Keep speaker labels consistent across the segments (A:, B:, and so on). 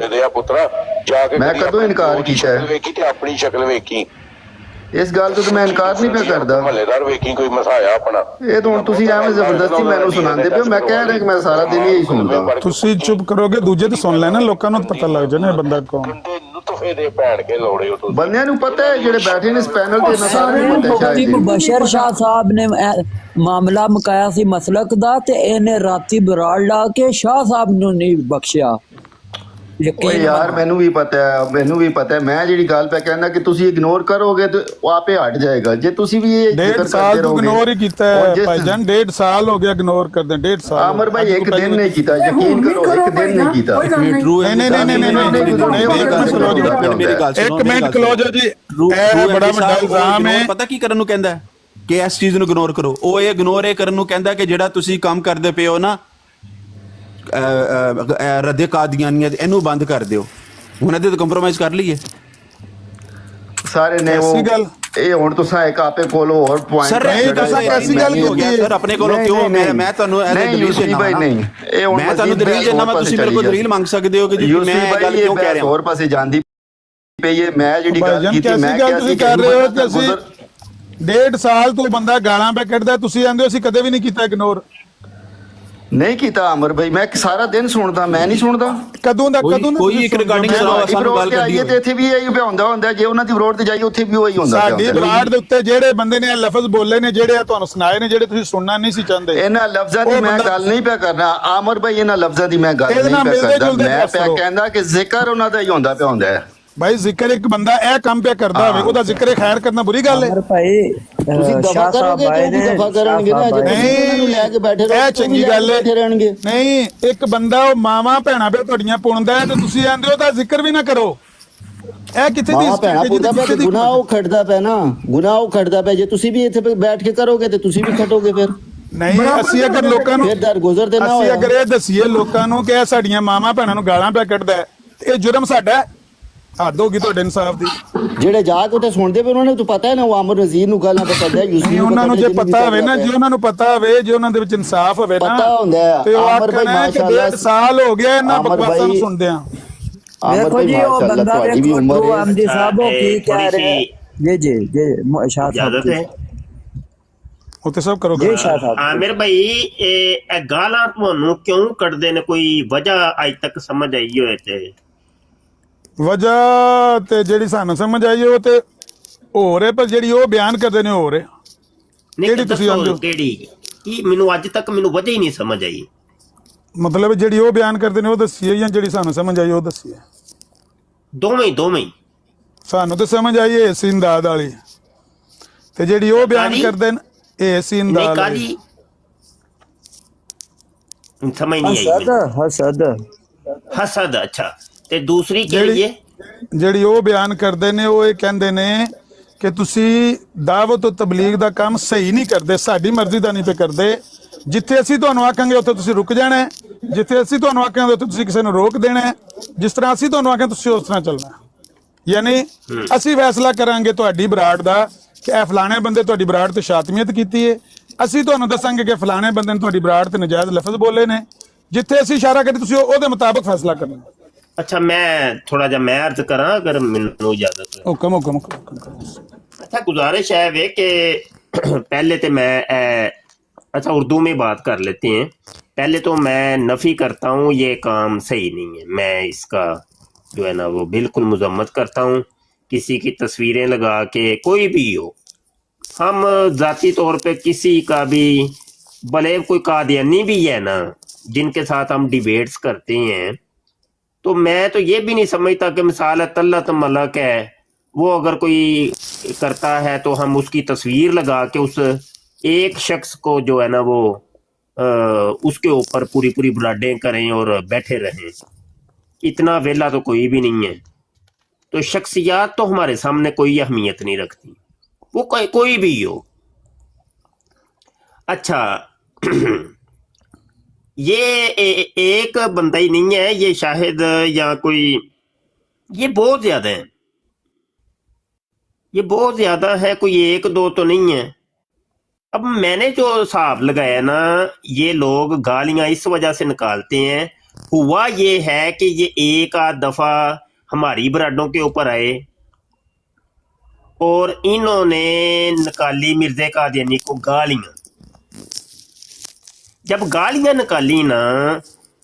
A: ਦਿਆ ਪੁੱਤਰਾ ਜਾ ਕੇ
B: ਮੈਂ ਕਦੋਂ ਇਨਕਾਰ ਕੀਤਾ ਹੈ?
A: ਵੇਖੀ ਤੇ ਆਪਣੀ ਸ਼ਕਲ ਵੇਖੀ
B: ਇਸ ਗੱਲ ਤੋਂ ਮੈਂ ਇਨਕਾਰ ਨਹੀਂ ਪਿਆ ਕਰਦਾ।
A: ਮਹੱਲੇਦਾਰ ਵੇਖੀ ਕੋਈ ਮਸਾਇਆ ਆਪਣਾ।
B: ਇਹ ਤਾਂ ਹੁਣ ਤੁਸੀਂ ਐਵੇਂ ਜ਼ਬਰਦਸਤੀ ਮੈਨੂੰ ਸੁਣਾਉਂਦੇ ਪਿਓ। ਮੈਂ ਕਹਿ ਰਿਹਾ ਕਿ ਮੈਂ ਸਾਰਾ ਦਿਨ ਇਹੀ ਸੁਣਦਾ।
C: ਤੁਸੀਂ ਚੁੱਪ ਕਰੋਗੇ ਦੂਜੇ ਤੇ ਸੁਣ ਲੈਣਾ, ਲੋਕਾਂ ਨੂੰ ਪਤਾ ਲੱਗ ਜਾਣਾ ਇਹ ਬੰਦਾ ਕੌਣ।
A: ਨੁਤਫੇ ਦੇ ਭੈਣ ਕੇ ਲੋੜੇ ਹੋ
B: ਬੰਦਿਆਂ ਨੂੰ ਪਤਾ ਹੈ ਜਿਹੜੇ ਬੈਠੇ ਨੇ ਇਸ ਪੈਨਲ ਤੇ, ਇਹਨਾਂ ਸਾਰਿਆਂ ਨੂੰ ਪਤਾ ਹੈ। ਸ਼ਾਇਦ
D: ਬਸ਼ਰ ਸ਼ਾਹ ਸਾਹਿਬ ਨੇ ਮਾਮਲਾ ਮੁਕਾਇਆ ਸੀ ਮਸਲਕ ਦਾ ਤੇ ਇਹਨੇ ਰਾਤੀ ਬਰਾੜ ਲਾ ਕੇ ਸ਼ਾਹ ਸਾਹਿਬ ਨੂੰ ਨਹੀਂ ਬਖਸ਼ਿਆ।
B: ਓਏ ਯਾਰ ਮੈਨੂੰ ਵੀ ਪਤਾ ਹੈ ਮੈਂ ਜਿਹੜੀ ਗੱਲ ਪੈ ਕਹਿੰਦਾ ਕਿ ਤੁਸੀਂ ਇਗਨੋਰ ਕਰੋਗੇ ਤੇ ਉਹ ਆਪੇ ਹਟ ਜਾਏਗਾ। ਜੇ ਤੁਸੀਂ ਵੀ ਇਹ
C: 1.5 ਸਾਲ ਤੋਂ ਇਗਨੋਰ ਹੀ ਕੀਤਾ ਹੈ ਭਾਈਜਾਨ। 1.5 ਸਾਲ ਹੋ ਗਿਆ ਇਗਨੋਰ ਕਰਦੇ। 1.5 ਸਾਲ
B: ਆਮਰ ਭਾਈ ਇੱਕ ਦਿਨ ਨਹੀਂ ਕੀਤਾ, ਯਕੀਨ ਕਰੋ ਇੱਕ ਦਿਨ ਨਹੀਂ ਕੀਤਾ।
C: ਇੱਕ ਮਿੰਟ ਕਲੋਜ਼ ਜੀ, ਇਹ ਬੜਾ ਵੱਡਾ ਇਲਜ਼ਾਮ ਹੈ।
E: ਪਤਾ ਕੀ ਕਰਨ ਨੂੰ ਕਹਿੰਦਾ ਕਿ ਇਸ ਚੀਜ਼ ਨੂੰ ਇਗਨੋਰ ਕਰੋ। ਉਹ ਇਹ ਇਗਨੋਰ ਇਹ ਕਰਨ ਨੂੰ ਕਹਿੰਦਾ ਕਿ ਜਿਹੜਾ ਤੁਸੀਂ ਕੰਮ ਕਰਦੇ ਪਏ ਹੋ ਨਾ ਰੱਦੇ ਕਾਦੀਆਨੀਆਂ, ਇਹਨੂੰ ਬੰਦ ਕਰ ਦਿਓ। ਹੁਣ ਇਹਦੇ ਤੇ ਕੰਪਰੋਮਾਈਜ਼ ਕਰ ਲਈਏ
B: ਸਾਰੇ ਨੇ। ਉਹ
C: ਗੱਲ
B: ਇਹ ਹੁਣ ਤੁਸੀਂ ਇੱਕ ਆਪੇ ਕੋਲ ਹੋਰ ਪੁਆਇੰਟ
E: ਸਰ ਐਸੀ ਗੱਲ ਹੋ ਗਿਆ ਸਰ ਆਪਣੇ ਕੋਲੋਂ ਕਿਉਂ ਮੈਂ ਤੁਹਾਨੂੰ ਇਹ ਦਲੀਲ ਦੇਣਾ
B: ਭਾਈ ਨਹੀਂ ਇਹ ਹੁਣ
E: ਮੈਂ ਤੁਹਾਨੂੰ ਦਲੀਲ ਦੇਣਾ ਮੈਂ ਤੁਸੀਂ ਮੇਰੇ ਕੋਲ ਦਲੀਲ ਮੰਗ ਸਕਦੇ ਹੋ ਕਿ ਜੀ ਮੈਂ ਇਹ ਗੱਲ ਕਿਉਂ ਕਹਿ ਰਿਹਾ
B: ਹੋਰ ਪਾਸੇ ਜਾਂਦੀ ਪਈ ਹੈ। ਮੈਂ ਜਿਹੜੀ ਗੱਲ ਕੀਤੀ ਮੈਂ ਕਿਹਾ ਸੀ
C: ਕਰ ਰਹੇ ਹੋ ਕਿ ਅਸੀਂ 1.5 ਸਾਲ ਤੋਂ ਬੰਦਾ ਗਾਲਾਂ ਪੈ ਕੱਢਦਾ, ਤੁਸੀਂ ਆਂਦੇ ਹੋ ਅਸੀਂ ਕਦੇ ਵੀ ਨਹੀਂ ਕੀਤਾ ਇਗਨੋਰ।
B: ਨਹੀਂ ਕੀਤਾ ਅਮਰ ਭਾਈ, ਮੈਂ ਸਾਰਾ ਦਿਨ ਸੁਣਦਾ। ਮੈਂ ਨਹੀਂ ਸੁਣਦਾ
C: ਕਦੋਂ ਦਾ
E: ਕੋਈ ਇੱਕ ਰਿਕਾਰਡਿੰਗ ਸੁਣਾਓ ਸਾਨੂੰ ਗੱਲ ਕਰਦੀ
B: ਤੇ ਇੱਥੇ ਵੀ ਇਹੀ ਹੁੰਦਾ ਜੇ ਉਹਨਾਂ ਦੀ ਵਿਰੋਧ ਤੇ ਜਾਈਏ ਉੱਥੇ ਵੀ ਉਹੀ ਹੁੰਦਾ।
C: ਸਾਡੀ ਬਰਾੜ ਦੇ ਉੱਤੇ ਜਿਹੜੇ ਬੰਦੇ ਨੇ ਇਹ ਲਫ਼ਜ਼ ਬੋਲੇ ਨੇ, ਜਿਹੜੇ ਤੁਹਾਨੂੰ ਸੁਣਾਏ ਨੇ, ਜਿਹੜੇ ਤੁਸੀਂ ਸੁਣਨਾ ਨਹੀਂ ਸੀ ਚਾਹੁੰਦੇ,
B: ਇਹਨਾਂ ਲਫ਼ਜ਼ਾਂ ਦੀ ਮੈਂ ਗੱਲ ਨਹੀਂ ਪਿਆ ਕਰਨਾ ਆਮਰ ਭਾਈ। ਇਹਨਾਂ ਲਫ਼ਜ਼ਾਂ ਦੀ ਮੈਂ ਗੱਲ ਨਹੀਂ ਪਿਆ ਕਰਦਾ। ਮੈਂ ਪਿਆ ਕਹਿੰਦਾ ਕਿ ਜ਼ਿਕਰ ਉਹਨਾਂ ਦਾ ਹੀ ਹੁੰਦਾ ਪਿਆ ਹੁੰਦਾ ਹੈ।
C: ਭਾਈ ਜ਼ਿਕਰ ਇੱਕ ਬੰਦਾ ਇਹ ਕੰਮ ਪਿਆ ਕਰਦਾ ਹੋਵੇ, ਉਹਦਾ ਜ਼ਿਕਰ ਖੈਰ ਕਰਨਾ ਬੁਰੀ ਗੱਲ ਹੈ।
D: ਭਾਈ
B: ਤੁਸੀਂ ਦਫਾ ਕਰੋਗੇ ਤੇ ਦਫਾ ਕਰਨਗੇ ਨਾ। ਜੇ ਤੁਸੀਂ ਉਹਨਾਂ ਨੂੰ ਲੈ ਕੇ ਬੈਠੇ ਰਹੋ
C: ਇਹ ਚੰਗੀ ਗੱਲ ਹੈ।
B: ਰਹਿਣਗੇ
C: ਨਹੀਂ, ਇੱਕ ਬੰਦਾ ਉਹ ਮਾਵਾਂ ਭੈਣਾਂ ਪੇ ਤੁਹਾਡੀਆਂ ਪੁੰਦਾ ਹੈ ਤੇ ਤੁਸੀਂ ਆਂਦੇ ਹੋ ਤਾਂ ਜ਼ਿਕਰ ਵੀ ਨਾ ਕਰੋ। ਇਹ ਕਿੱਥੇ ਦੀ
B: ਭੈਣਾ ਪੁੱਦਾ ਪਿਆ? ਗੁਨਾਹ ਉਹ ਖੜਦਾ ਪਿਆ ਨਾ, ਗੁਨਾਹ ਉਹ ਖੜਦਾ ਪਿਆ। ਜੇ ਤੁਸੀਂ ਵੀ ਇੱਥੇ ਬੈਠ ਕੇ ਕਰੋਗੇ ਤੇ ਤੁਸੀਂ ਵੀ ਖਟੋਗੇ ਫਿਰ।
C: ਨਹੀਂ, ਅਸੀਂ ਅਗਰ ਲੋਕਾਂ ਨੂੰ
B: ਫਿਰ ਦਰ ਗੁਜ਼ਰ ਤੇ ਨਾ
C: ਅਸੀਂ ਅਗਰ ਇਹ ਦਸੀਏ ਲੋਕਾਂ ਨੂੰ ਕਿ ਇਹ ਸਾਡੀਆਂ ਮਾਵਾਂ ਭੈਣਾਂ ਨੂੰ ਗਾਲਾਂ ਪਿਆ ਕੱਢਦਾ ਹੈ, ਇਹ ਜੁਰਮ ਸਾਡਾ ਹੈ। ਹੱਦ ਹੋ ਗਈ ਤੁਹਾਡੇ ਇਨਸਾਫ ਦੀ।
B: ਜਿਹੜੇ ਜਾ ਕੇ ਉੱਥੇ ਸੁਣਦੇ ਪਏ ਉਹਨਾਂ ਨੂੰ ਤਾਂ ਪਤਾ ਹੈ ਨਾ, ਉਹ ਅਮਰ ਨਜ਼ੀਰ ਨੂੰ ਗੱਲਾਂ ਤਾਂ ਪਤਾ ਹੈ। ਯੂਸਫ
C: ਉਹਨਾਂ ਨੂੰ ਜੇ ਪਤਾ ਹੋਵੇ ਨਾ, ਜੇ ਉਹਨਾਂ ਨੂੰ ਪਤਾ ਹੋਵੇ, ਜੇ ਉਹਨਾਂ ਦੇ ਵਿੱਚ ਇਨਸਾਫ ਹੋਵੇ ਨਾ,
B: ਪਤਾ ਹੁੰਦਾ
C: ਤੇ ਉਹ ਆਖਣਾ ਕਿ 1.5 ਸਾਲ ਹੋ ਗਿਆ ਇਹਨਾਂ ਬਕਵਾਸਾਂ ਨੂੰ ਸੁਣਦੇ ਆ।
D: ਦੇਖੋ ਜੀ ਉਹ ਬੰਦਾ ਦੇਖੋ ਐਮਡੀ ਸਾਹਿਬ ਉਹ ਕੀ ਕਹਿ ਰਹੇ ਜੀ ਸ਼ਾਹ ਸਾਹਿਬ
C: ਉੱਥੇ ਸਭ ਕਰੋਗੇ
D: ਜੀ ਸ਼ਾਹ ਸਾਹਿਬ।
F: ਆਮਿਰ ਭਾਈ ਇਹ ਗਾਲਾਂ ਤੁਹਾਨੂੰ ਕਿਉਂ ਕੱਢਦੇ ਨੇ? ਕੋਈ ਵਜ੍ਹਾ ਅੱਜ ਤੱਕ ਸਮਝ ਆਈ ਹੋਏ ਤੇ
C: ਵਜ੍ਹਾ ਤੇ ਜਿਹੜੀ ਸਾਨੂੰ ਸਮਝ ਆਈ ਉਹ ਤੇ ਹੋਰ ਹੈ, ਪਰ ਜਿਹੜੀ ਉਹ ਬਿਆਨ ਕਰਦੇ ਨੇ ਹੋਰ ਹੈ।
F: ਕਿਹੜੀ ਤੁਸੀਂ ਆਂਦੇ ਹੋ? ਕਿਹੜੀ ਕੀ ਮੈਨੂੰ ਅੱਜ ਤੱਕ ਮੈਨੂੰ ਵਜ੍ਹਾ ਹੀ ਨਹੀਂ ਸਮਝ ਆਈ।
C: ਮਤਲਬ ਜਿਹੜੀ ਉਹ ਬਿਆਨ ਕਰਦੇ ਨੇ ਉਹ ਦੱਸੀਏ ਜਾਂ ਜਿਹੜੀ ਸਾਨੂੰ ਸਮਝ ਆਈ ਉਹ ਦੱਸੀਏ?
F: ਦੋਵੇਂ
C: ਸਾਨੂੰ ਤਾਂ ਸਮਝ ਆਈ ਹੈ ਸਿੰਦਾਦ ਵਾਲੀ, ਤੇ ਜਿਹੜੀ ਉਹ ਬਿਆਨ ਕਰਦੇ ਨੇ ਇਹ ਸਿੰਦਾਦ ਵਾਲੀ
F: ਸਮਝ ਨਹੀਂ ਆਈ। ਹਸਦ ਅੱਛਾ, ਤੇ ਦੂਸਰੀ ਕਿਹੜੀ ਹੈ?
C: ਜਿਹੜੀ ਉਹ ਬਿਆਨ ਕਰਦੇ ਨੇ ਉਹ ਇਹ ਕਹਿੰਦੇ ਨੇ ਕਿ ਤੁਸੀਂ ਦਾਵਤ ਤੇ ਤਬਲੀਗ ਦਾ ਕੰਮ ਸਹੀ ਨਹੀਂ ਕਰਦੇ, ਸਾਡੀ ਮਰਜ਼ੀ ਦਾ ਨਹੀਂ ਤੇ ਕਰਦੇ। ਜਿੱਥੇ ਅਸੀਂ ਤੁਹਾਨੂੰ ਆਖਾਂਗੇ ਉੱਥੇ ਤੁਸੀਂ ਰੁਕ ਜਾਣਾ ਹੈ, ਜਿੱਥੇ ਅਸੀਂ ਤੁਹਾਨੂੰ ਆਖਾਂਗੇ ਉੱਥੇ ਤੁਸੀਂ ਕਿਸੇ ਨੂੰ ਰੋਕ ਦੇਣਾ ਹੈ। ਜਿਸ ਤਰ੍ਹਾਂ ਅਸੀਂ ਤੁਹਾਨੂੰ ਆਖਾਂ ਤੁਸੀਂ ਉਸ ਤਰ੍ਹਾਂ ਚੱਲਣਾ। ਯਾਨੀ ਅਸੀਂ ਫੈਸਲਾ ਕਰਾਂਗੇ ਤੁਹਾਡੀ ਬਰਾੜ ਦਾ ਕਿ ਇਹ ਫਲਾਣੇ ਬੰਦੇ ਤੁਹਾਡੀ ਬਰਾੜ ਤੇ ਸ਼ਾਤਮੀਅਤ ਕੀਤੀ ਹੈ, ਅਸੀਂ ਤੁਹਾਨੂੰ ਦੱਸਾਂਗੇ ਕਿ ਫਲਾਣੇ ਬੰਦੇ ਨੇ ਤੁਹਾਡੀ ਬਰਾੜ ਤੇ ਨਜਾਇਜ਼ ਲਫ਼ਜ਼ ਬੋਲੇ ਨੇ। ਜਿੱਥੇ ਅਸੀਂ ਇਸ਼ਾਰਾ ਕਰੀਏ ਤੁਸੀਂ ਉਹਦੇ ਮੁਤਾਬਕ ਫੈਸਲਾ ਕਰਨਾ।
F: ਅੱਛਾ, ਮੈਂ ਥੋੜਾ ਜਿਹਾ ਮੈਂ अर्ज करा अगर ਮੈਨੂੰ इजाजत हो।
C: हुक्म।
F: अच्छा, गुजारिश है वे कि पहले तो मैं अच्छा उर्दू में बात कर लेते हैं। पहले तो मैं नफ़ी करता हूँ ये काम सही नहीं है। मैं इसका जो है ना वो बिल्कुल मजम्मत करता हूँ। किसी की तस्वीरें लगा के कोई भी हो, हम ज़ाती तौर पे किसी का भी, भले कोई कादियानी भी है ना जिनके साथ हम डिबेट्स करते हैं, तो मैं तो ये भी नहीं समझता कि मिसाल तल्लत मलक है वो अगर कोई करता है तो हम उसकी तस्वीर लगा के उस एक शख्स को जो है ना वो उसके ऊपर पूरी ब्लाडें करें और बैठे रहें। इतना वेला तो कोई भी नहीं है। तो शख्सियात तो हमारे सामने कोई अहमियत नहीं रखती, वो कोई भी हो। अच्छा ये एक बंदा ही नहीं है, ये शाहिद या कोई, ये बहुत ज्यादा है, ये बहुत ज्यादा है, कोई एक दो तो नहीं है। अब मैंने जो हिसाब लगाया ना, ये लोग गालियां इस वजह से निकालते हैं हुआ ये है कि ये एक आध दफा हमारी ब्राडों के ऊपर आए और इन्होंने निकाली मिर्जे कादियानी को गालियां। जब गालियां निकाली ना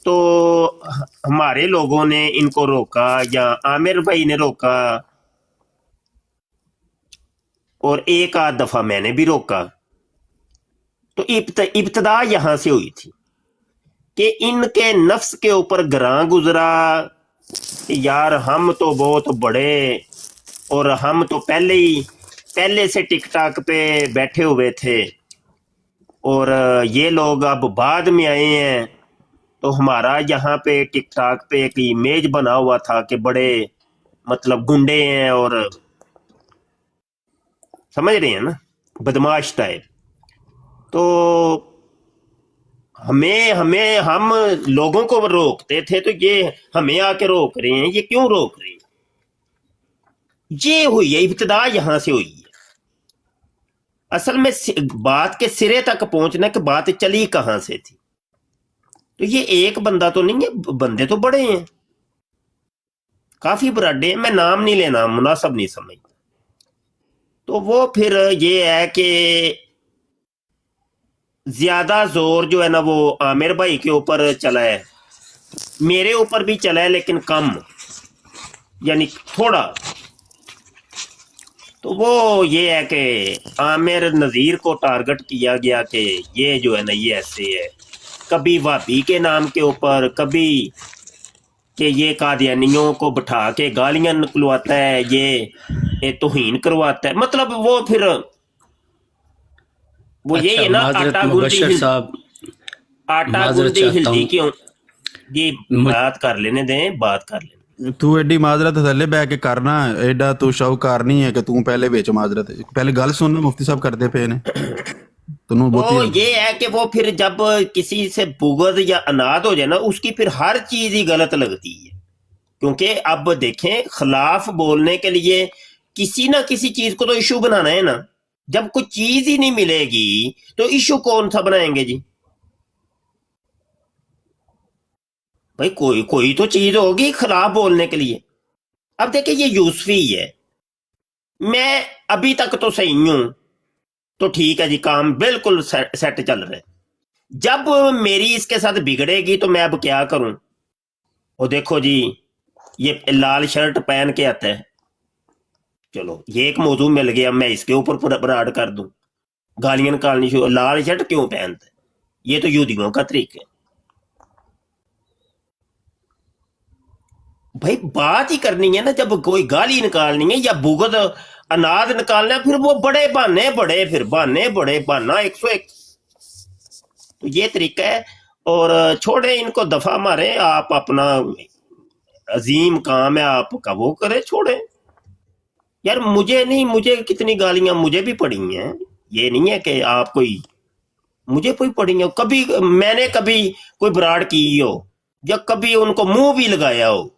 F: तो हमारे लोगों ने इनको रोका या आमिर भाई ने रोका और एक आध दफा मैंने भी रोका। तो इब्तदा यहां से हुई थी कि इनके नफ्स के ऊपर ग्रां गुजरा कि यार हम तो बहुत बड़े और हम तो पहले से टिकटॉक पे बैठे हुए थे और ये लोग अब बाद में आए हैं, तो हमारा यहाँ पे टिकटॉक पे एक इमेज बना हुआ था कि बड़े मतलब गुंडे हैं और समझ रहे हैं ना, बदमाश टाइप। तो हम लोगों को रोकते थे तो ये हमें आके रोक रहे हैं। ये क्यों रोक रहे हैं? ये हुई है इब्तिदा, यहां से हुई है। असल में बात के सिरे तक पहुंचने की बात चली कहां से थी। तो ये एक बंदा तो नहीं है, बंदे तो बड़े हैं, काफी बराडे हैं। मैं नाम नहीं लेना, मुनासिब नहीं समझता। तो वो फिर ये है कि ज्यादा जोर जो है ना वो आमिर भाई के ऊपर चला है, मेरे ऊपर भी चला है लेकिन कम, यानी थोड़ा। तो वो ये है कि आमिर नज़ीर को टारगेट किया गया कि ये जो है ना ये ऐसे है, कभी वाबी के नाम के ऊपर, कभी कि ये कादियानियों को बिठा के गालियां निकलवाता है, ये तौहीन करवाता है। मतलब वो फिर वो
G: अच्छा,
F: यही है ना,
G: माजरत
F: आटा
G: मुबश्शिर साहब,
F: आटा
G: माजरत
F: गुंदी
G: चाहता
F: हिलदी
G: हूं।
F: क्यों? ये बात कर लेने दें, बात कर लेने।
E: ਤੂੰ ਐਡੀ ਮਾਜ਼ਰਤ ਥੱਲੇ ਬੈ ਕੇ ਕਰਨਾ, ਐਡਾ ਤੂੰ ਸ਼ੌਕਾਰ ਨਹੀਂ ਹੈ ਕਿ ਤੂੰ ਪਹਿਲੇ ਵਿੱਚ ਮਾਜ਼ਰਤ। ਪਹਿਲੇ ਗੱਲ ਸੁਣ, ਮੁਫਤੀ ਸਾਹਿਬ ਕਰਦੇ ਪਏ ਨੇ ਤੈਨੂੰ
F: वो
E: ਬਹੁਤੀ।
F: ये है कि वो फिर जब किसी से बुग़्ज़ या अनाद हो जाए ना, उसकी फिर हर चीज ही गलत लगती है। क्योंकि अब देखें, खिलाफ बोलने के लिए किसी ना किसी चीज को तो इशू बनाना है ना। जब कोई चीज ही नहीं मिलेगी तो इशू कौन सा बनाएंगे जी? भाई कोई तो चीज होगी खिलाफ बोलने के लिए। अब देखिए, ये यूसुफी है, मैं अभी तक तो सही हूं, तो ठीक है जी, काम बिल्कुल सेट चल रहा है। जब मेरी इसके साथ बिगड़ेगी तो मैं अब क्या करूं? वो देखो जी, ये लाल शर्ट पहन के आता है, चलो ये एक मौजू मिल गया, मैं इसके ऊपर बराड कर दूं, गालियां निकालनी शुरू। लाल शर्ट क्यों पहनता है? ये तो यहूदियों का तरीका है। भाई बात ही करनी है ना, जब कोई गाली निकालनी है या बुग़्ज़ अनाद निकालना है, फिर वो बड़े बहाने, फिर बहाना 101। तो ये तरीका है। और छोड़े इनको, दफा मारे, आप अपना अजीम काम है आपका वो करे, छोड़े यार। मुझे कितनी गालियां मुझे भी पड़ी हैं, ये नहीं है कि आप मुझे कोई पड़ी है। कभी मैंने कभी कोई बराड़ की हो या कभी उनको मुंह भी लगाया हो।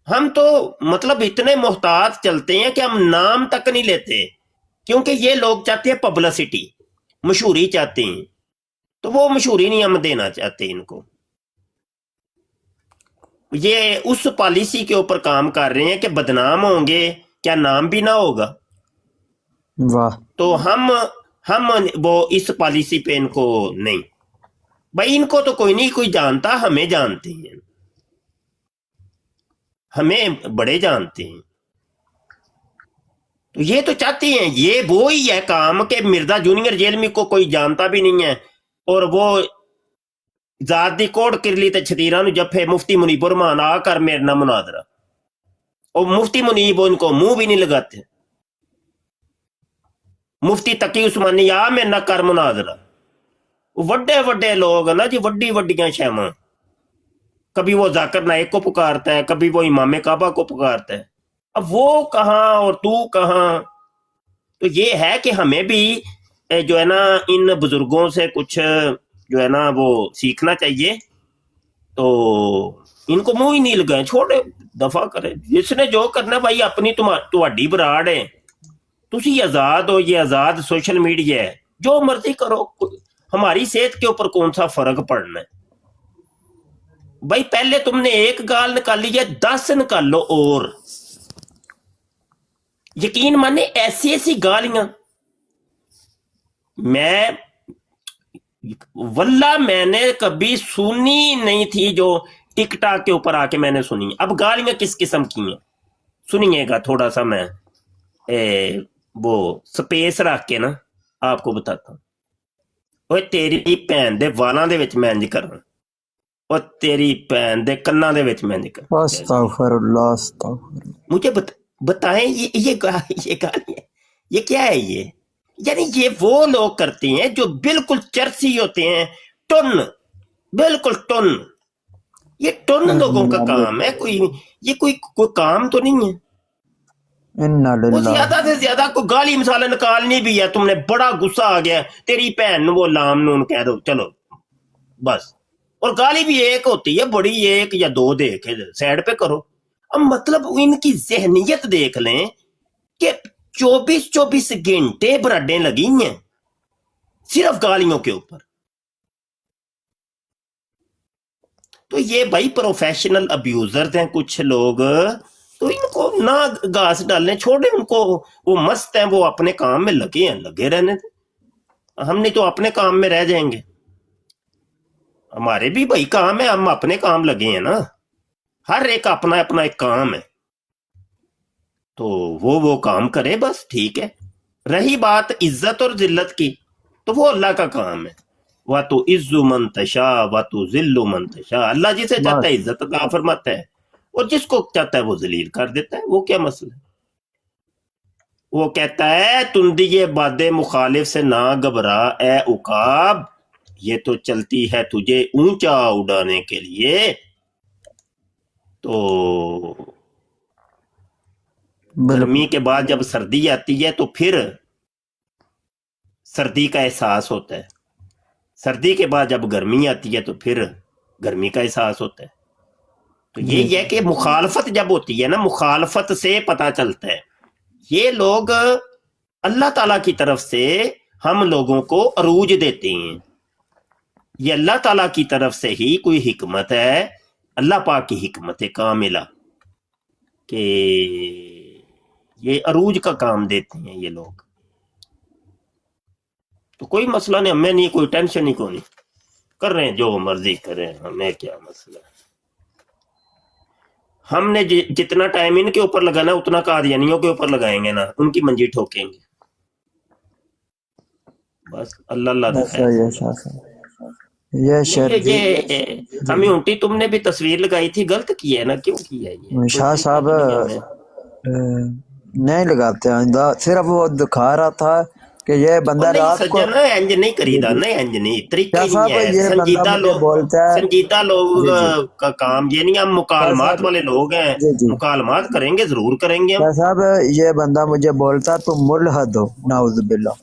F: हम तो मतलब इतने मोहतात चलते हैं कि हम नाम तक नहीं लेते, क्योंकि ये लोग चाहते हैं पब्लिसिटी, मशहूरी चाहते हैं। तो वो मशहूरी नहीं हम देना चाहते इनको। ये उस पॉलिसी के ऊपर काम कर रहे हैं कि बदनाम होंगे, क्या नाम भी ना होगा।
D: वाह।
F: तो हम वो इस पॉलिसी पे इनको नहीं, भाई इनको तो कोई नहीं कोई जानता, हमें जानते हैं, हमें बड़े जानते हैं। तो ये तो चाहते हैं, ये वो ही है काम के मिर्जा जूनियर जेल में को कोई जानता भी नहीं है, और वो जात दी कोड किरली ते छतीरा नु जफे मुफ्ती मुनीब रहमान आ कर मेरे ना मुनादरा, और मुफ्ती मुनीब उनको मुंह भी नहीं लगाते। मुफ्ती तकी उस्मानी आ मेरे ना कर मुनादरा। वड्डे वड्डे लोग ना जी, वड्डी वड्डियां शैवां। कभी वो जाकिर नाइक को पुकारता है, कभी वो इमाम काबा को पुकारता है। अब वो कहाँ और तू कहाँ? तो ये है कि हमें भी जो है ना इन बुजुर्गों से कुछ जो है ना वो सीखना चाहिए। तो इनको मुंह ही नहीं लगाए, छोड़े, दफा करे। जिसने जो करना भाई, अपनी तुम्हारी बराड़ है, तुसी आजाद हो, ये आजाद सोशल मीडिया है, जो मर्जी करो। हमारी सेहत के ऊपर कौन सा फर्क पड़ना है? भाई पहले तुमने एक गाल निकाली है 10 निकाल लो और यकीन माने ऐसी ऐसी गालियां मैं वल्ला मैंने कभी सुनी नहीं थी जो टिकटॉक के ऊपर आके मैंने सुनी। अब गालियां किस किस्म की हैं सुनिएगा, थोड़ा सा मैं वो स्पेस रख के ना आपको बताता हूं। ओए तेरी भैन दे वालां दे विच मैं इंज कਰਾਂ, और तेरी भैन दे कन्नां दे विच मैं इंज कਰਾਂ।
D: अस्तगफिरुल्लाह अस्तगफिरुल्लाह।
F: मुझे बताएं ये गालियां ये क्या है ये? यानी ये वो लोग करते हैं जो बिल्कुल चर्सी होते हैं, टुन, बिल्कुल टुन। ये टुन लोगों का काम है, कोई काम तो नहीं है। वो ज्यादा से ज्यादा कोई गाली मसाला निकालनी भी है, तुमने बड़ा गुस्सा आ गया तेरी भैन वो लाम नून कह दो, चलो बस। और गाली भी एक होती है बड़ी, एक या दो देखे साइड पे करो। अब मतलब इनकी जहनियत देख लें कि 24-24 घंटे बराडें लगी हैं सिर्फ गालियों के ऊपर। तो ये भाई प्रोफेशनल अब्यूजर्स हैं कुछ लोग, तो इनको ना घास डालने छोड़े, उनको वो मस्त हैं, वो अपने काम में लगे हैं, लगे रहने थे। हमने तो अपने काम में रह जाएंगे, हमारे भी भाई काम है, हम अपने काम लगे हैं ना, हर एक अपना अपना एक काम है, तो वो काम करे बस, ठीक है। रही बात इज्जत और जिल्लत की, तो वो अल्लाह का काम है। वा तो इज्जु मन तशा वा तो जिल्लु मन तशा, अल्लाह जिसे चाहता है इज्जत अता फरमाता है और जिसको चाहता है वो जलील कर देता है। वो क्या मसला है? वो कहता है तुंदिए बादे मुखालिफ से ना घबरा ए उकाब, ये तो चलती है तुझे ऊंचा उड़ाने के लिए। तो गर्मी के बाद जब सर्दी आती है तो फिर सर्दी का एहसास होता है, सर्दी के बाद जब गर्मी आती है तो फिर गर्मी का एहसास होता है। तो ये है कि मुखालफत जब होती है ना, मुखालफत से पता चलता है। ये लोग अल्लाह ताला की तरफ से हम लोगों को अरूज देते हैं, ये अल्लाह ताला की तरफ से ही कोई हिकमत है, अल्लाह पाक की हिकमत कामिला कि ये अरूज का काम देते हैं ये लोग। तो कोई मसला नहीं, हमें नहीं कोई टेंशन ही कोई नहीं, कर रहे हैं जो मर्जी करें, हमें क्या मसला। हमने जितना टाइम इनके ऊपर लगाना उतना कादियानियों के ऊपर लगाएंगे ना, उनकी मंजी ठोकेंगे बस। अल्लाह ये कम्युनिटी तुमने भी तस्वीर लगाई थी, गलत की है ना, क्यों की है ये?
D: शाह साहब नहीं लगाते हैं, सिर्फ वो दिखा रहा था कि ये बंदा रात को
F: इंज नहीं करीदा, नहीं इंज नहीं, तरीका नहीं है। संजीदा लोग का काम ये नहीं, हम मुकालमात वाले लोग हैं, मुकालमात करेंगे, जरूर करेंगे हम।
D: साहब ये बंदा मुझे बोलता तुम मुल्हद हो, नाउज़ बिल्लाह।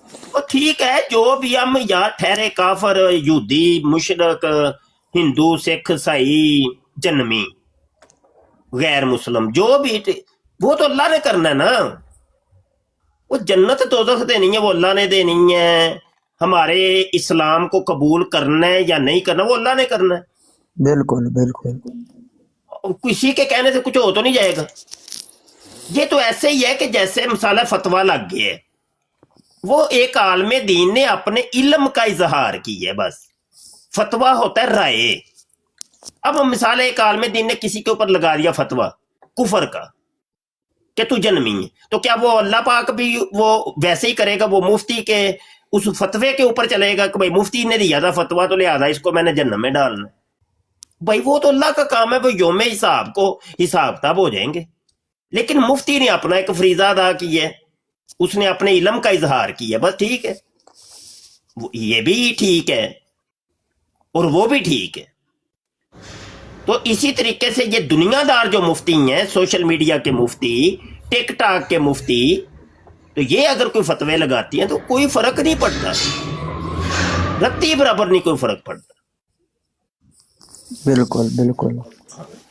F: ठीक है, जो भी हम यार ठहरे काफर, यहूदी, मुशरक, हिंदू, सिख, ईसाई, जन्मी, गैर मुस्लिम, जो भी, वो तो अल्लाह ने करना है ना। वो जन्नत दोज़ख देनी है वो अल्लाह ने देनी है, हमारे इस्लाम को कबूल करना है या नहीं करना वो अल्लाह ने करना है।
D: बिल्कुल बिल्कुल,
F: किसी के कहने से कुछ हो तो नहीं जाएगा। ये तो ऐसे ही है कि जैसे मिसाल फतवा लग गया है, वो एक आलमे दीन ने अपने इल्म का इजहार किया है, बस फतवा होता है राय। अब मिसाल एक आलमे दीन ने किसी के ऊपर लगा दिया फतवा कुफर का कि तू जन्मी है, तो क्या वो अल्लाह पाक भी वो वैसे ही करेगा? वो मुफ्ती के उस फतवे के ऊपर चलेगा कि भाई मुफ्ती ने दिया था फतवा तो लिहाजा इसको मैंने जन्नत में डालना? भाई वो तो अल्लाह का काम है, वो योमे हिसाब को हिसाब किताब हो जाएंगे। लेकिन मुफ्ती ने अपना एक फरीजा अदा किया है, उसने अपने इल्म का इजहार किया, बस ठीक है, ये भी ठीक है और वो भी ठीक है। तो इसी तरीके से ये दुनियादार जो मुफ्ती हैं, सोशल मीडिया के मुफ्ती, टिकटॉक के मुफ्ती, तो ये अगर कोई फतवे लगाती हैं तो कोई फर्क नहीं पड़ता, रत्ती बराबर नहीं कोई फर्क पड़ता।
D: बिल्कुल बिल्कुल,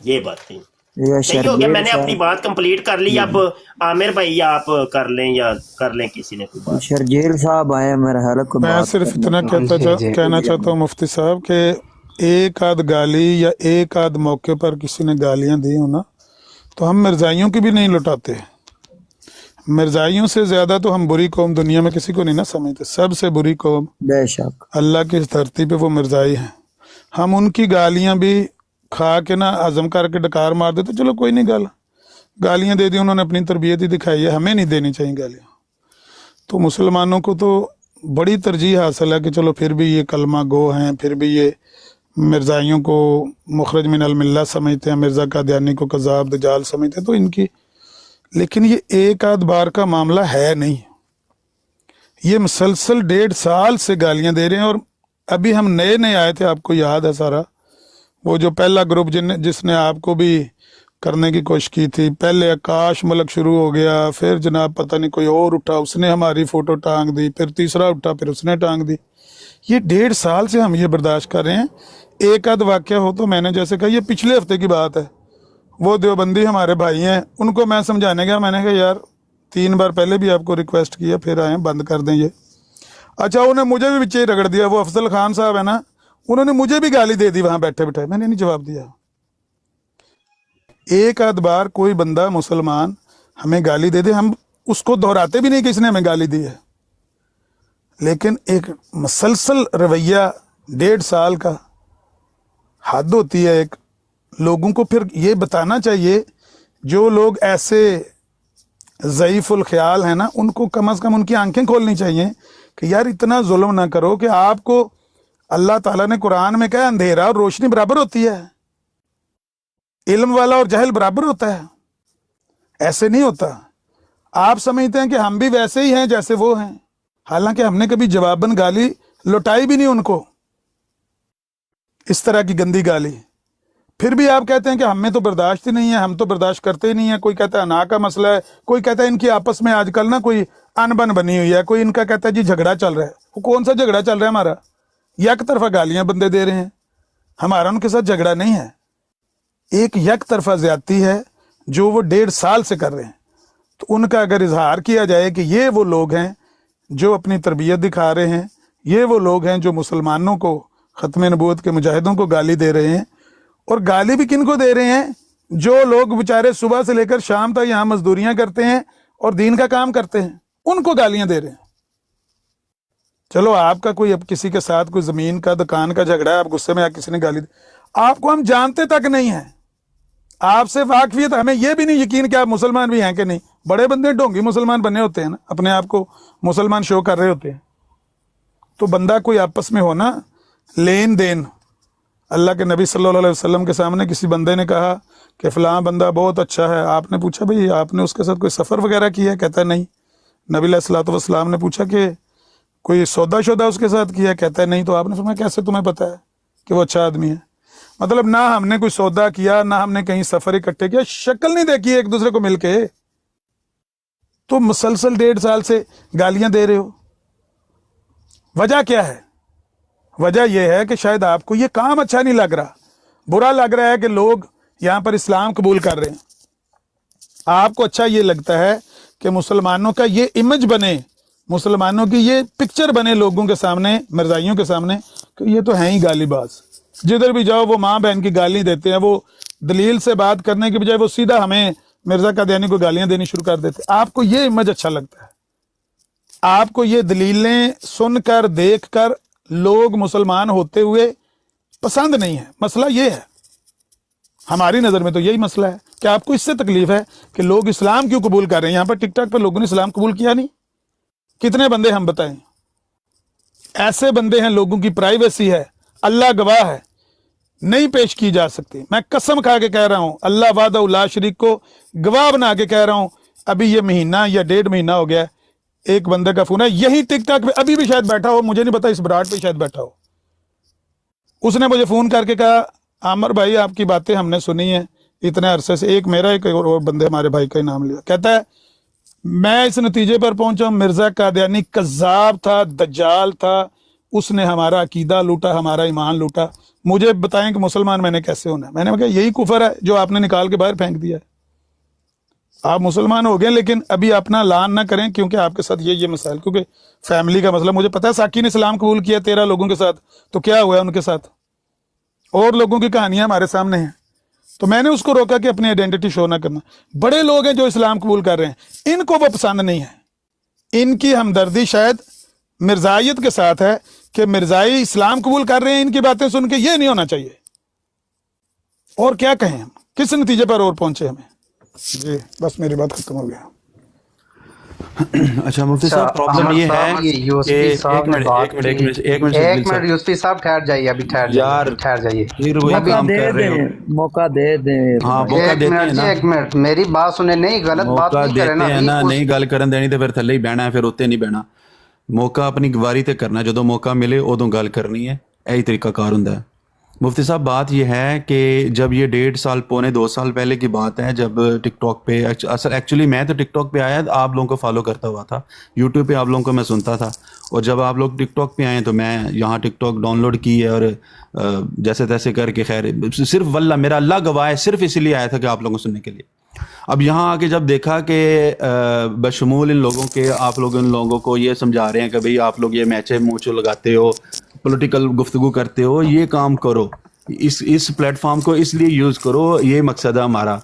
F: ये बात है। सही हो गया, मैंने अपनी बात कंप्लीट कर ली। अब आमिर भाई आप कर लें या कर लें किसी ने कोई बात।
D: शर्जील साहब आए मेरे ख्याल को।
C: मैं सिर्फ इतना कहना चाहता हूँ मुफ्ती साहब के एक आध गाली या एक आध मौके पर किसी ने गालियां दी हो ना, तो हम मिर्जाइयों की भी नहीं लुटाते। मिर्जाइयों से ज्यादा तो हम बुरी कौम दुनिया में किसी को नहीं ना समझते। सबसे बुरी कौम
D: बेशक
C: अल्लाह की इस धरती पे वो मिर्जाई हैं। हम उनकी गालियां भी खा के ना हजम करके डकार मार देते, चलो कोई नहीं, गालियां दे दी उन्होंने, अपनी तरबियत ही दिखाई है, हमें नहीं देनी चाहिए गालियां। तो मुसलमानों को तो बड़ी तरजीह हासिल है कि चलो फिर भी ये कलमा गो हैं, फिर भी ये मिर्जाइयों को मुखरज मिन अल मिल्ला समझते हैं, मिर्ज़ा कादियानी को कज़ाब दजाल समझते हैं, तो इनकी, लेकिन ये एक आध बार का मामला है नहीं, ये मुसलसल 1.5 साल से गालियां दे रहे हैं। और अभी हम नए नए आए थे, आपको याद है सारा, वो जो पहला ग्रुप जिसने आपको भी करने की कोशिश की थी, पहले आकाश मलक शुरू हो गया, फिर जनाब पता नहीं कोई और उठा, उसने हमारी फ़ोटो टांग दी, फिर तीसरा उठा, फिर उसने टांग दी। ये 1.5 साल से हम ये बर्दाश्त कर रहे हैं। एक आध वाक़या हो तो मैंने जैसे कहा, ये पिछले हफ्ते की बात है, वो देवबंदी हमारे भाई हैं, उनको मैं समझाने गया, मैंने कहा यार 3 बार पहले भी आपको रिक्वेस्ट किया, फिर आए बंद कर दें ये। अच्छा, उन्हें मुझे भी पीछे रगड़ दिया, वो अफजल खान साहब है ना, उन्होंने मुझे भी गाली दे दी वहाँ बैठे बैठे, मैंने नहीं जवाब दिया। एक आध बार कोई बंदा मुसलमान हमें गाली दे दे, हम उसको दोहराते भी नहीं कि इसने हमें गाली दी है, लेकिन एक मसलसल रवैया 1.5 साल का, हद होती है एक। लोगों को फिर ये बताना चाहिए, जो लोग ऐसे ज़ईफ़ुल ख्याल हैं ना, उनको कम से कम उनकी आंखें खोलनी चाहिए कि यार इतना जुल्म ना करो। कि आपको अल्लाह ताला ने कुरान में कहा अंधेरा और रोशनी बराबर होती है, इल्म वाला और जहल बराबर होता है, ऐसे नहीं होता। आप समझते हैं कि हम भी वैसे ही हैं जैसे वो हैं, हालांकि हमने कभी जवाबन गाली लौटाई भी नहीं उनको, इस तरह की गंदी गाली। फिर भी आप कहते हैं कि हमें तो बर्दाश्त ही नहीं है, हम तो बर्दाश्त करते ही नहीं है। कोई कहता है अना का मसला है, कोई कहता है इनकी आपस में आजकल ना कोई अनबन बनी हुई है, कोई इनका कहता है जी झगड़ा चल रहा है। वो कौन सा झगड़ा चल रहा है हमारा? एक तरफा गालियां बंदे दे रहे हैं, हमारा उनके साथ झगड़ा नहीं है, एक तरफा ज्यादती है जो वो 1.5 साल से कर रहे हैं। तो उनका अगर इजहार किया जाए कि ये वो लोग हैं जो अपनी तरबियत दिखा रहे हैं, ये वो लोग हैं जो मुसलमानों को, ख़त्म नबूवत के मुजाहिदों को गाली दे रहे हैं, और गाली भी किन को दे रहे हैं? जो लोग बेचारे सुबह से लेकर शाम तक यहाँ मजदूरियां करते हैं और दीन का काम करते हैं, उनको गालियां दे रहे हैं। चलो आपका कोई अब किसी के साथ कोई जमीन का दुकान का झगड़ा है, आप गुस्से में या किसी ने गाली दी, आपको हम जानते तक नहीं है, आपसे वाकफियत, हमें यह भी नहीं यकीन कि आप मुसलमान भी हैं कि नहीं। बड़े बंदे ढोंगी मुसलमान बने होते हैं ना, अपने आप को मुसलमान शो कर रहे होते हैं। तो बंदा कोई आपस में हो ना लेन देन। अल्लाह के नबी सल्लल्लाहु अलैहि वसल्लम के सामने किसी बंदे ने कहा कि फ़लाँ बंदा बहुत अच्छा है, आपने पूछा भाई आपने उसके साथ कोई सफ़र वगैरह किया है? कहता है नहीं। नबी अलैहिस्सलातु वस्सलाम ने पूछा कि कोई सौदा शौदा उसके साथ किया है? कहता है नहीं। तो आपने फरमाया कैसे तुम्हें पता है कि वो अच्छा आदमी है? मतलब ना हमने कोई सौदा किया, ना हमने कहीं सफ़र इकट्ठे किया, शक्ल नहीं देखी एक दूसरे को मिलके, तो मुसलसल 1.5 साल से गालियां दे रहे हो। वजह क्या है? वजह यह है कि शायद आपको ये काम अच्छा नहीं लग रहा, बुरा लग रहा है कि लोग यहाँ पर इस्लाम कबूल कर रहे हैं। आपको अच्छा ये लगता है कि मुसलमानों का ये इमेज बने, मुसलमानों की ये पिक्चर बने लोगों के सामने, मिर्जाइयों के सामने, कि ये तो हैं ही गालीबाज। जिधर भी जाओ वो माँ बहन की गाली देते हैं, वो दलील से बात करने के बजाय वो सीधा हमें मिर्जा कादियानी को गालियां देनी शुरू कर देते। आपको ये इमेज अच्छा लगता है, आपको ये दलीलें सुनकर देखकर लोग मुसलमान होते हुए पसंद नहीं है। मसला ये है, हमारी नज़र में तो यही मसला है कि आपको इससे तकलीफ है कि लोग इस्लाम क्यों कबूल कर रहे हैं। यहाँ पर टिकटॉक पर लोगों ने इस्लाम कबूल किया नहीं, कितने बंदे हम बताएं? ऐसे बंदे हैं, लोगों की प्राइवेसी है, अल्लाह गवाह है, नहीं पेश की जा सकती। मैं कसम खा के कह रहा हूं, अल्लाह वादा उला शरीक को गवाह बना के कह रहा हूं। अभी ये महीना या 1.5 महीना हो गया, एक बंदे का फोन है, यही टिकटॉक पे अभी भी शायद बैठा हो, मुझे नहीं पता, इस ब्राड पे शायद बैठा हो। उसने मुझे फोन करके कहा आमर भाई आपकी बातें हमने सुनी है इतने अरसे से, एक मेरा एक और बंदे हमारे भाई का ही नाम लिया, कहता है मैं इस नतीजे पर पहुंचा मिर्जा कादियानी कज़्ज़ाब था, दज्जाल था, उसने हमारा अकीदा लूटा, हमारा ईमान लूटा, मुझे बताएं कि मुसलमान मैंने कैसे होना है। मैंने कहा यही कुफर है जो आपने निकाल के बाहर फेंक दिया है। आप मुसलमान हो गए, लेकिन अभी अपना लान ना करें, क्योंकि आपके साथ ये मसाइल, क्योंकि फैमिली का मसला, मुझे पता है साकी ने इस्लाम कबूल किया 13 लोगों के साथ, तो क्या हुआ उनके साथ? اور لوگوں کی کہانیاں ہمارے سامنے ہیں. تو میں نے اس کو روکا کہ اپنی آئیڈینٹی شو نہ کرنا. بڑے لوگ ہیں جو اسلام قبول کر رہے ہیں, ان کو وہ پسند نہیں ہے. ان کی ہمدردی شاید مرزائیت کے ساتھ ہے کہ مرزائی اسلام قبول کر رہے ہیں, ان کی باتیں سن کے یہ نہیں ہونا چاہیے. اور کیا کہیں ہم, کس نتیجے پر اور پہنچے ہمیں. جی بس میری بات ختم ہو گیا.
E: اچھا مفتی صاحب پرابلم یہ ہے کہ ایک منٹ
G: یوسفی صاحب ٹھہر جائیے, ابھی ٹھہر جائیے,
E: پھر وہی کام کر رہے ہو.
D: موقع دے دیں.
E: ہاں موقع دیتے ہیں نا,
G: ایک منٹ میری بات سنیں, نہیں غلط بات
E: موقع
G: نہیں
E: دیتے
G: کرنا
E: ہیں نا, نہیں گل کرن دینی تے پھر تھلے ہی بہنا ہے, پھر اتنے نہیں بہنا. موقع اپنی گواری تے کرنا, جدوں موقع ملے ادوں گل کرنی ہے, یہی طریقہ کار ہوندا ہے. مفتی صاحب بات یہ ہے کہ جب یہ 1.5 سال پونے 2 سال پہلے کی بات ہے, جب ٹک ٹاک پہ ایکچولی میں تو ٹک ٹاک پہ آیا آپ لوگوں کو فالو کرتا ہوا تھا, یوٹیوب پہ آپ لوگوں کو میں سنتا تھا, اور جب آپ لوگ ٹک ٹاک پہ آئے تو میں یہاں ٹک ٹاک ڈاؤن لوڈ کی ہے, اور جیسے تیسے کر کے خیر صرف واللہ میرا اللہ گواہ ہے صرف اسی لیے آیا تھا کہ آپ لوگوں کو سننے کے لیے. اب یہاں آ کے جب دیکھا کہ بشمول ان لوگوں کے آپ لوگ ان لوگوں کو یہ سمجھا رہے ہیں کہ بھئی آپ لوگ یہ میچے موچو لگاتے ہو, پولیٹیکل گفتگو کرتے ہو, یہ کام کرو, اس پلیٹ فارم کو اس لیے یوز کرو, یہ مقصد ہے ہمارا.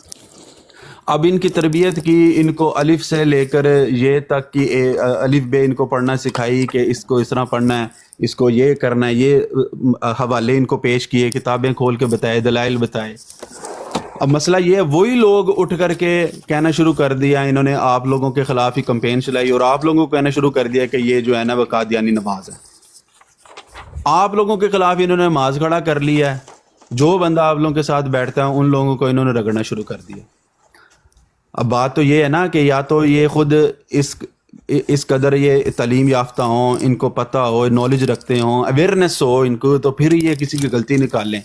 E: اب ان کی تربیت کی, ان کو الف سے لے کر یہ تک کہ الف بے ان کو پڑھنا سکھائی کہ اس کو اس طرح پڑھنا ہے, اس کو یہ کرنا ہے, یہ حوالے ان کو پیش کیے, کتابیں کھول کے بتائے, دلائل بتائے. اب مسئلہ یہ ہے وہی لوگ اٹھ کر کے کہنا شروع کر دیا, انہوں نے آپ لوگوں کے خلاف ہی کمپین چلائی, اور آپ لوگوں کو کہنا شروع کر دیا کہ یہ جو ہے نا وہ قادیانی نماز ہے. آپ لوگوں کے خلاف انہوں نے نماز کھڑا کر لیا ہے, جو بندہ آپ لوگوں کے ساتھ بیٹھتا ہے ان لوگوں کو انہوں نے رگڑنا شروع کر دیا. اب بات تو یہ ہے نا کہ یا تو یہ خود اس قدر یہ تعلیم یافتہ ہوں, ان کو پتہ ہو, نالج رکھتے ہوں, اویئرنیس ہو ان کو, تو پھر یہ کسی کی غلطی نکالیں,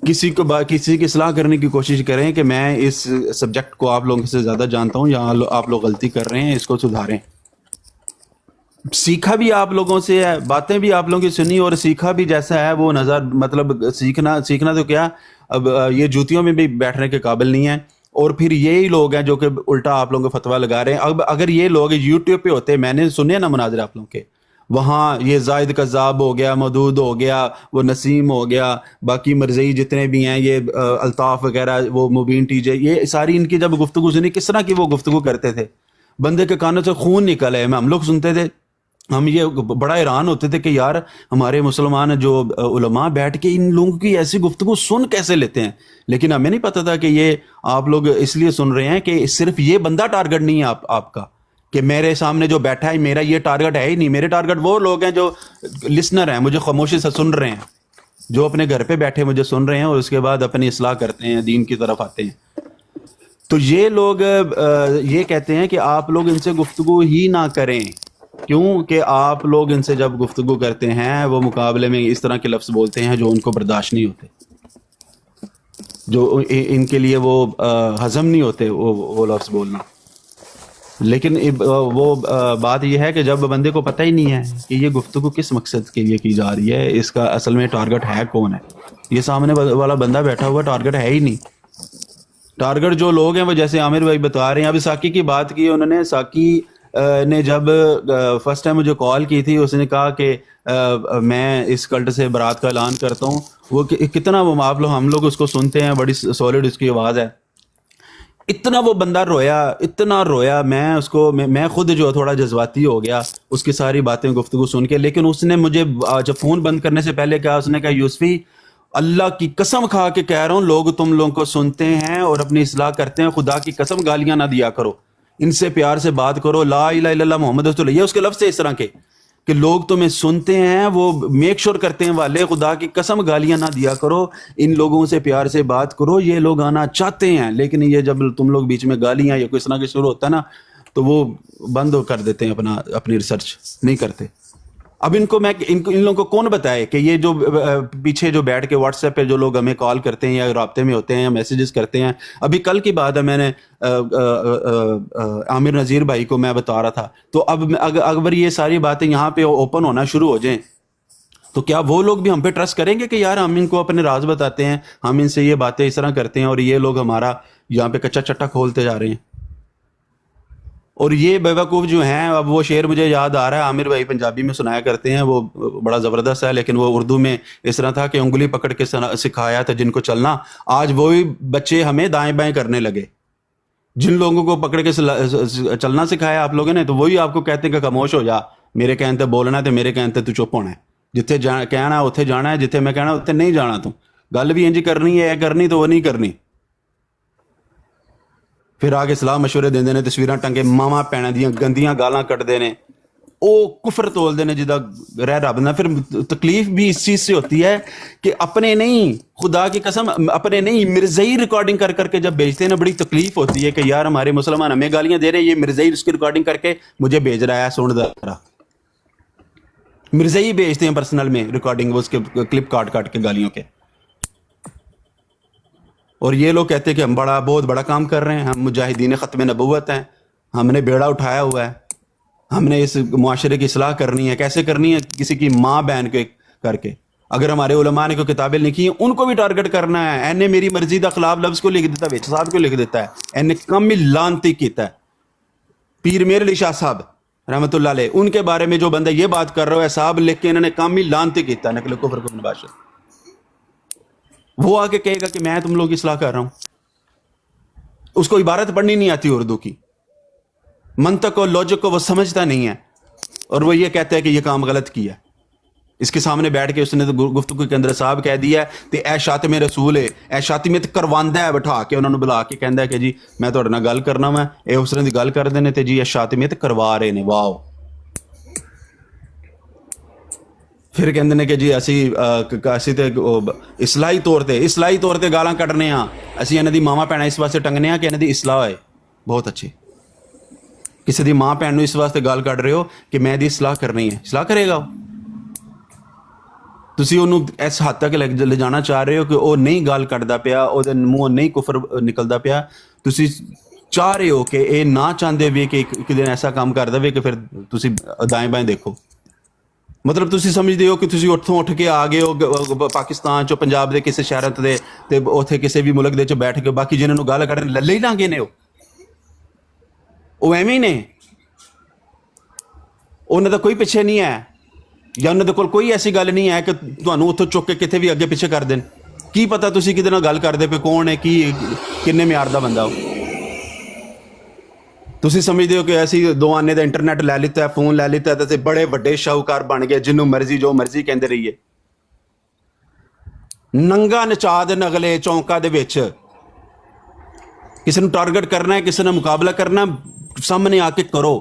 E: کسی کی اصلاح کرنے کی کوشش کریں کہ میں اس سبجیکٹ کو آپ لوگوں سے زیادہ جانتا ہوں, یا آپ لوگ غلطی کر رہے ہیں, اس کو سدھاریں. سیکھا بھی آپ لوگوں سے ہے, باتیں بھی آپ لوگوں کی سنی, اور سیکھا بھی جیسا ہے وہ نظر, مطلب سیکھنا تو کیا, اب یہ جوتیوں میں بھی بیٹھنے کے قابل نہیں ہے. اور پھر یہی لوگ ہیں جو کہ الٹا آپ لوگوں کو فتویٰ لگا رہے ہیں. اب اگر یہ لوگ یوٹیوب پہ ہوتے, میں نے سنے نا مناظر آپ لوگوں کے, وہاں یہ زائد قذاب ہو گیا, مودود ہو گیا, وہ نسیم ہو گیا, باقی مرزئی جتنے بھی ہیں, یہ الطاف وغیرہ, وہ مبین ٹی جے, یہ ساری ان کی جب گفتگو سنی, کس طرح کی وہ گفتگو کرتے تھے, بندے کے کانوں سے خون نکل ہے. ہم لوگ سنتے تھے, ہم یہ بڑا حیران ہوتے تھے کہ یار ہمارے مسلمان جو علماء بیٹھ کے ان لوگوں کی ایسی گفتگو سن کیسے لیتے ہیں. لیکن ہمیں نہیں پتا تھا کہ یہ آپ لوگ اس لیے سن رہے ہیں کہ صرف یہ بندہ ٹارگٹ نہیں ہے آپ کا, کہ میرے سامنے جو بیٹھا ہے میرا یہ ٹارگٹ ہے ہی نہیں. میرے ٹارگٹ وہ لوگ ہیں جو لسنر ہیں, مجھے خاموشی سے سن رہے ہیں, جو اپنے گھر پہ بیٹھے مجھے سن رہے ہیں, اور اس کے بعد اپنی اصلاح کرتے ہیں, دین کی طرف آتے ہیں. تو یہ لوگ یہ کہتے ہیں کہ آپ لوگ ان سے گفتگو ہی نہ کریں, کیوں کہ آپ لوگ ان سے جب گفتگو کرتے ہیں وہ مقابلے میں اس طرح کے لفظ بولتے ہیں جو ان کو برداشت نہیں ہوتے, جو ان کے لیے وہ ہضم نہیں ہوتے وہ لفظ بولنا. لیکن وہ بات یہ ہے کہ جب بندے کو پتہ ہی نہیں ہے کہ یہ گفتگو کس مقصد کے لیے کی جا رہی ہے, اس کا اصل میں ٹارگٹ ہے کون ہے, یہ سامنے والا بندہ بیٹھا ہوا ٹارگٹ ہے ہی نہیں. ٹارگٹ جو لوگ ہیں وہ جیسے عامر بھائی بتا رہے ہیں, ابھی ساکی کی بات کی انہوں نے, ساکی نے جب فرسٹ ٹائم مجھے کال کی تھی, اس نے کہا کہ میں اس کلٹ سے برات کا اعلان کرتا ہوں. وہ کتنا وہ آپ لوگ ہم لوگ اس کو سنتے ہیں, بڑی سالڈ اس کی آواز ہے, اتنا وہ بندہ رویا, اتنا رویا, میں اس کو میں خود جو تھوڑا جذباتی ہو گیا اس کی ساری باتیں گفتگو سن کے. لیکن اس نے مجھے جب فون بند کرنے سے پہلے کہا, اس نے کہا یوسفی اللہ کی قسم کھا کے کہہ رہا ہوں, لوگ تم لوگوں کو سنتے ہیں اور اپنی اصلاح کرتے ہیں, خدا کی قسم گالیاں نہ دیا کرو, ان سے پیار سے بات کرو, لا الہ الا اللہ محمد رسول اللہ. یہ اس کے لفظ ہے اس طرح کے کہ لوگ تمہیں سنتے ہیں, وہ میک شور کرتے ہیں والے, خدا کی قسم گالیاں نہ دیا کرو, ان لوگوں سے پیار سے بات کرو, یہ لوگ آنا چاہتے ہیں. لیکن یہ جب تم لوگ بیچ میں گالیاں یا کوئی اس طرح کے شروع ہوتا ہے نا, تو وہ بند کر دیتے ہیں, اپنی ریسرچ نہیں کرتے. اب ان کو میں ان لوگوں کو کون بتائے کہ یہ جو پیچھے جو بیٹھ کے واٹس ایپ پہ جو لوگ ہمیں کال کرتے ہیں یا رابطے میں ہوتے ہیں یا میسیجز کرتے ہیں. ابھی کل کی بات ہے, میں نے عامر نذیر بھائی کو میں بتا رہا تھا, تو اب اگر یہ ساری باتیں یہاں پہ اوپن ہونا شروع ہو جائیں تو کیا وہ لوگ بھی ہم پہ ٹرسٹ کریں گے کہ یار ہم ان کو اپنے راز بتاتے ہیں, ہم ان سے یہ باتیں اس طرح کرتے ہیں, اور یہ لوگ ہمارا یہاں پہ کچا چٹا کھولتے جا رہے ہیں. और ये बेवकूफ़ जो हैं, अब वो शेर मुझे याद आ रहा है, आमिर भाई पंजाबी में सुनाया करते हैं, वो बड़ा ज़बरदस्त है, लेकिन वो उर्दू में इस तरह था कि उंगली पकड़ के सिखाया था जिनको चलना, आज वही बच्चे हमें दाएं बाएं करने लगे। जिन लोगों को पकड़ के चलना सिखाया आप लोगों ने, तो वही आपको कहते हैं कि खामोश हो जा, मेरे कहने ते बोलना है, तो मेरे कहने ते तू चुप होना है, जिथे कहना उत्थे जाना है, जिथे मैं कहना उत्थे नहीं जाना। तू गल भी इंज करनी है, करनी तो वो नहीं करनी। फिर आके सलाह मशवरे देंदे ने, तस्वीरां टंगे, मावां भैणां दियां गंदियां गालां कटदे ने, वो कुफर तोलते हैं जिदा रह रब ना। फिर तकलीफ भी इस चीज़ से होती है कि अपने नहीं, खुदा की कसम अपने नहीं, मिर्ज़ई रिकॉर्डिंग कर करके जब भेजते हैं ना, बड़ी तकलीफ होती है कि यार हमारे मुसलमान हमें गालियां दे रहे हैं, ये मिर्ज़ई उसकी रिकॉर्डिंग करके मुझे भेज रहा है, सुन जरा। मिर्ज़ई भेजते हैं पर्सनल में रिकॉर्डिंग, उसके क्लिप काट काट के गालियों के, और ये लोग कहते हैं कि हम बहुत बड़ा काम कर रहे हैं, हम मुजाहिदीन ख़त्म नबुव्वत हैं, हमने बेड़ा उठाया हुआ है, हमने इस मुआशरे की इस्लाह करनी है। कैसे करनी है? किसी की माँ बहन के करके। अगर हमारे उलमा ने कोई किताबें लिखी हैं, उनको भी टारगेट करना है। एने मेरी मर्जी का खिलाफ लफ्ज़ को लिख देता है, साहब को लिख देता है, एने कम ही लानती किया है। पीर मेर अली शाह साहब रहमतुल्लाह अलैह, उनके बारे में जो बंदा ये बात कर रहा है, साहब लिख के इन्होंने कम ही लानती किया, नकल कुफर को नबाशत। वो आके कहेगा कि मैं तुम लोग की इस्लाह कर रहा हूं, उसको इबारत पढ़नी नहीं आती उर्दू की, मंतक और लॉजिक को वो समझता नहीं है, और वो ये कहता है कि ये काम गलत किया। इसके सामने बैठ के उसने तो गुफ्तगू के अंदर साहब कह दिया ते ए शातिम रसूल है, ए शातिमियत करवांदा है, बिठा के उन्होंने बुला के कहता है कि जी मैं तुहाडे नाल गल करना, मैं ए उस तरह की गल करते हैं तो जी ए शातिमियत करवा रहे ने। वाह। फिर कहते हैं कि जी असी तो इस्लाही तौर पर गालां कड्ढने हाँ, असी इन्हां दी मावां भैणां इस वास्ते टंगने हाँ कि इन्हां दी इस्लाह होए। बहुत अच्छे। किसी दी माँ भैन इस वास्ते गाल कढ़ रहे हो कि मैं दी इस्लाह करनी है, इस्लाह करेगा वो। तुसी उन्होंने इस हद तक ले जाना चाह रहे हो कि वो नहीं गाल कढ़दा पिया, ਉਹਦੇ ਮੂੰਹੋਂ नहीं कुफर निकलदा पिया, तुसी चाह रहे हो कि ये ना चाहते भी कि एक दिन ऐसा काम कर दे कि फिर तुसी दाएं बाएं देखो। मतलब तुसी समझते हो कि तुसी उत्थों उठ के आ गए हो पाकिस्तान चो, पंजाब के किसी शहर ते उत्थे किसी भी मुल्क दे बैठ के बाकी जिन्होंने गाल कढ़न लल्ले ही लांगे ने वो एवं ही ने, उन्होंने कोई पिछे नहीं है, या उन्होंने कोल कोई ऐसी गल नहीं है कि तुहानू उत्थों चुक के कितने भी अगे पिछे कर देन। की पता तुसी किहदे नाल गल करदे पे कौन है, की किन्ने म्यार दा बंदा हो। तुसी समझते हो कि ऐसी दो आने का इंटरनेट लै लिता है, फोन लै लिता है, तो बड़े वड्डे शाहूकार बन गए, जिन्हों मर्जी जो मर्जी कहते रहिए, नंगा नचा देन अगले चौंका दे विच। किसी टारगेट करना है, किसी ने मुकाबला करना, सामने आके करो।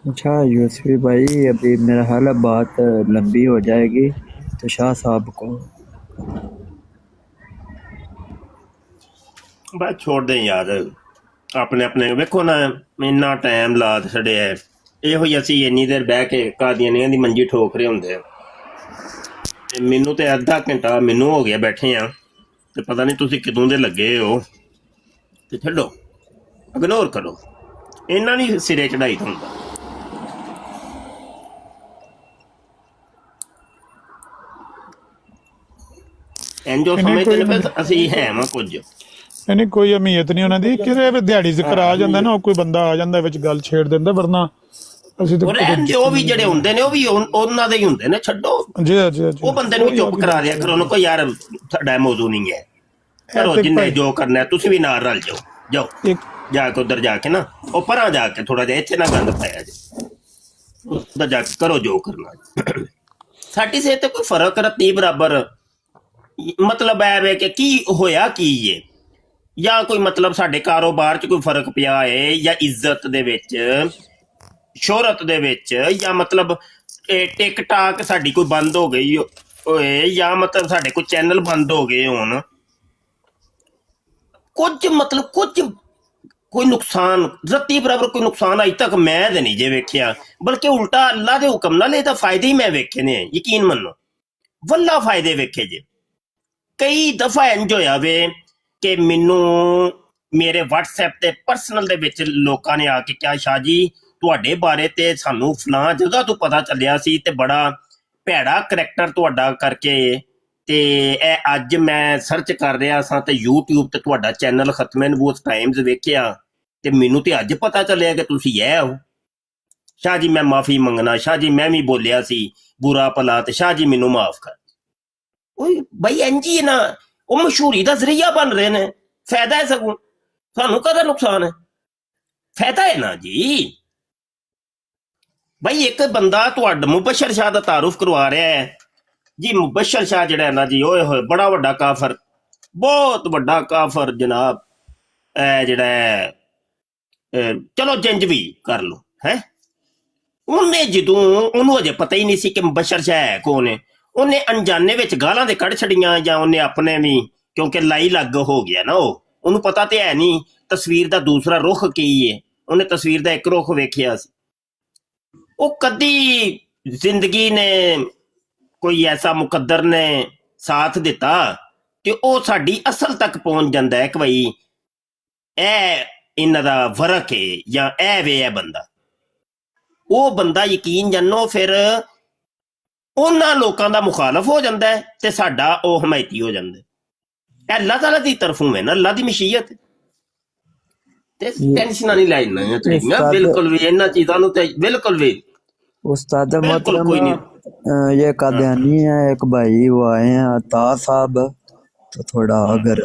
D: अच्छा यूसुफी भाई, अभी मेरा ख्याल है बात लंबी हो जाएगी, तो शाह साहब को
F: बस छोड़ दें यार, अपने अपने वेखो ना, इन्ना टाइम ला छड़िया है। ਇਹੋ ਹੀ ਅਸੀਂ ਇੰਨੀ ਦੇਰ ਬਹਿ ਕੇ ਕਾਦੀਆਨੀਆਂ ਦੀ ਮੰਜੀ ਠੋਕ ਰਹੇ ਹੁੰਦੇ ਆ, ਤੇ ਮੈਨੂੰ ਤੇ ਅੱਧਾ ਘੰਟਾ ਮੈਨੂੰ ਹੋ ਗਿਆ ਬੈਠੇ ਆ, ਤੇ ਪਤਾ ਨਹੀਂ ਤੁਸੀਂ ਕਿਦੋਂ ਦੇ ਲੱਗੇ ਹੋ। ਤੇ ਛੱਡੋ, ਇਗਨੋਰ ਕਰੋ, ਇਹਨਾਂ ਨਹੀਂ ਸਿਰੇ ਚੜਾਈ ਹੁੰਦਾ। ਇੰਜੋ ਸਮਝਦੇ ਨੇ ਬਸ ਅਸੀਂ ਹੈ ਵਾਂ ਕੁਝ।
C: ਨਹੀਂ ਕੋਈ ਅਮੀਅਤ ਨਹੀਂ ਉਹਨਾਂ ਦੀ, ਕਿਤੇ ਦਿਹਾੜੀ ਜ਼ਿਕਰ ਆ ਜਾਂਦਾ ਨਾ, ਕੋਈ ਬੰਦਾ ਆ ਜਾਂਦਾ ਵਿੱਚ ਗੱਲ ਛੇੜ ਦਿੰਦਾ, ਵਰਨਾ ਅਸੀਂ
F: ਤਾਂ ਉਹ ਵੀ ਜਿਹੜੇ ਹੁੰਦੇ ਨੇ ਉਹ ਵੀ ਉਹਨਾਂ ਦੇ ਹੀ ਹੁੰਦੇ ਨੇ। ਛੱਡੋ
C: ਜੀ ਜੀ,
F: ਉਹ ਬੰਦੇ ਨੂੰ ਚੁੱਪ ਕਰਾ ਦਿਆ ਕਰੋ, ਉਹਨੂੰ ਕੋਈ ਯਾਰ ਸਾਡਾ ਮੌਜੂ ਨਹੀਂ ਹੈ, ਕਰੋ ਜਿੰਨੇ ਜੋ ਕਰਨਾ। ਤੁਸੀਂ ਵੀ ਨਾਲ ਰਲ ਜਾਓ ਜਾ ਕੇ ਉੱਧਰ ਜਾ ਕੇ ਨਾ, ਉਹ ਪਰਾਂ ਜਾ ਕੇ ਥੋੜਾ ਜਿਹਾ, ਇੱਥੇ ਨਾ ਗੰਦ ਪਾਇਆ ਜੇ, ਉੱਧਰ ਜਾ ਕੇ ਕਰੋ ਜੋ ਕਰਨਾ। ਸਾਡੀ ਸਿਹਤ ਤੇ ਕੋਈ ਫਰਕ ਰੱਤੀ ਬਰਾਬਰ, ਮਤਲਬ ਐ ਵੇ ਕਿ ਕੀ ਹੋਇਆ ਕੀ ਏ, ਜਾਂ ਕੋਈ ਮਤਲਬ ਸਾਡੇ ਕਾਰੋਬਾਰ 'ਚ ਕੋਈ ਫਰਕ ਪਿਆ ਏ, ਜਾਂ ਇੱਜ਼ਤ ਦੇ ਵਿੱਚ, ਸ਼ੋਹਰਤ ਦੇ ਵਿੱਚ, ਜਾਂ ਮਤਲਬ ਟਿਕ ਟਾਕ ਸਾਡੀ ਕੋਈ ਬੰਦ ਹੋ ਗਈ ਹੋਏ, ਜਾਂ ਮਤਲਬ ਸਾਡੇ ਕੋਈ ਚੈਨਲ ਬੰਦ ਹੋ ਗਏ ਹੋਣ, ਕੁਝ ਮਤਲਬ ਕੁਝ ਕੋਈ ਨੁਕਸਾਨ ਰੱਤੀ ਬਰਾਬਰ ਕੋਈ ਨੁਕਸਾਨ ਅਜ ਤੱਕ ਮੈਂ ਤੇ ਨਹੀਂ ਜੇ ਵੇਖਿਆ, ਬਲਕਿ ਉਲਟਾ ਅੱਲਾ ਦੇ ਹੁਕਮ ਨਾਲ ਇਹਦਾ ਫਾਇਦੇ ਹੀ ਮੈਂ ਵੇਖੇ ਨੇ, ਯਕੀਨ ਮੰਨੋ, ਵੱਲਾ ਫਾਇਦੇ ਵੇਖੇ ਜੇ। ਕਈ ਦਫਾ ਇੰਜ ਹੋਇਆ ਵੇ ਕਿ ਮੈਨੂੰ ਮੇਰੇ WhatsApp ਤੇ ਪਰਸਨਲ ਦੇ ਵਿੱਚ ਲੋਕਾਂ ਨੇ ਆ ਕੇ ਕਿਹਾ, ਸ਼ਾਹ ਜੀ ਤੁਹਾਡੇ ਬਾਰੇ ਤੇ ਸਾਨੂੰ ਫਲਾਂ ਜਗ੍ਹਾ ਤੋਂ ਪਤਾ ਚੱਲਿਆ ਸੀ, ਤੇ ਬੜਾ ਭੈੜਾ ਕਰੈਕਟਰ ਤੁਹਾਡਾ ਕਰਕੇ, ਤੇ ਇਹ ਅੱਜ ਮੈਂ ਸਰਚ ਕਰ ਰਿਹਾ ਸਾਂ ਤੇ YouTube ਤੇ ਤੁਹਾਡਾ ਚੈਨਲ ਖਤਮੇ ਨਬੂਵਤ ਟਾਈਮਜ਼ ਵੇਖਿਆ, ਤੇ ਮੈਨੂੰ ਤੇ ਅੱਜ ਪਤਾ ਚੱਲਿਆ ਕਿ ਤੁਸੀਂ ਇਹ ਹੋ। ਸ਼ਾਹ ਜੀ ਮੈਂ ਮਾਫੀ ਮੰਗਣਾ, ਸ਼ਾਹ ਜੀ ਮੈਂ ਵੀ ਬੋਲਿਆ ਸੀ ਬੁਰਾ ਭਲਾ ਤੇ ਸ਼ਾਹ ਜੀ ਮੈਨੂੰ ਮਾਫ ਕਰ। ਓਏ ਬਈ ਇੰਜੀ ਹੈ ਨਾ, ਉਹ ਮਸ਼ਹੂਰੀ ਦਾ ਜ਼ਰੀਆ ਬਣ ਰਹੇ ਨੇ। ਫਾਇਦਾ ਹੈ ਸਗੋਂ, ਸਾਨੂੰ ਕਦਾ ਨੁਕਸਾਨ ਹੈ? ਫਾਇਦਾ ਹੈ ਨਾ ਜੀ। ਬਈ ਇੱਕ ਬੰਦਾ ਤੁਹਾਡਾ ਮੁਬਸ਼ਰ ਸ਼ਾਹ ਦਾ ਤਾਰੁਫ ਕਰਵਾ ਰਿਹਾ ਹੈ ਜੀ। ਮੁਬਸ਼ਰ ਸ਼ਾਹ ਜਿਹੜਾ ਹੈ ਨਾ ਜੀ, ਓਏ ਹੋਏ ਬੜਾ ਵੱਡਾ ਕਾਫਰ, ਬਹੁਤ ਵੱਡਾ ਕਾਫਰ ਜਨਾਬ। ਇਹ ਜਿਹੜਾ ਹੈ ਚਲੋ ਜੰਜ ਵੀ ਕਰ ਲਓ ਹੈ। ਉਹਨੇ ਜਦੋਂ ਉਹਨੂੰ ਅਜੇ ਪਤਾ ਹੀ ਨਹੀਂ ਸੀ ਕਿ ਮੁਬਸ਼ਰ ਸ਼ਾਹ ਹੈ ਕੌਣ ਹੈ, ਉਹਨੇ ਅਣਜਾਣੇ ਵਿੱਚ ਗਾਲਾਂ ਦੇ ਕੱਢ ਛੜੀਆਂ, ਜਾਂ ਉਹਨੇ ਆਪਣੇ ਵੀ ਕਿਉਂਕਿ ਲਾਈ ਲੱਗ ਹੋ ਗਿਆ ਨਾ, ਉਹਨੂੰ ਪਤਾ ਤੇ ਹੈ ਨਹੀਂ ਤਸਵੀਰ ਦਾ ਦੂਸਰਾ ਰੁਖ ਕੀ ਹੈ। ਉਹਨੇ ਤਸਵੀਰ ਦਾ ਇੱਕ ਰੁਖ ਵੇਖਿਆ ਸੀ। ਉਹ ਕਦੀ ਜ਼ਿੰਦਗੀ ਨੇ ਕੋਈ ਐਸਾ ਮੁਕੱਦਰ ਨੇ ਸਾਥ ਦਿੱਤਾ ਕਿ ਉਹ ਸਾਡੀ ਅਸਲ ਤੱਕ ਪਹੁੰਚ ਜਾਂਦਾ ਹੈ ਕਿ ਬਈ ਇਹ ਇਹਨਾਂ ਦਾ ਫਰਕ ਹੈ ਜਾਂ ਇਹ ਵੇ ਹੈ ਬੰਦਾ। ਉਹ ਬੰਦਾ ਯਕੀਨ ਜਾਨੋ ਫਿਰ ਉਹਨਾਂ ਲੋਕਾਂ ਦਾ ਮੁਖਾਲਫ ਹੋ ਜਾਂਦਾ ਹੈ ਤੇ ਸਾਡਾ ਉਹ ਹਮਾਇਤੀ ਹੋ ਜਾਂਦਾ ਹੈ। ਅੱਲਾਹ ਤਾਲਾ ਦੀ ਤਰਫੋਂ ਹੈ ਨਾ, ਅੱਲਾਹ ਦੀ ਮਸ਼ੀਅਤ। ਤੇ ਟੈਨਸ਼ਨਾਂ ਨਹੀਂ ਲੈਣਾ ਚਾਹੀਦੀਆਂ ਬਿਲਕੁਲ ਵੀ ਇਹਨਾਂ ਚੀਜ਼ਾਂ ਨੂੰ, ਤੇ ਬਿਲकुल भी
D: उस्ताद
F: बिल्कुल
D: मोहतरम,
F: कोई नहीं।
D: ये कादियानी है एक भाई, वो आए हैं अता साहब, तो थोड़ा अगर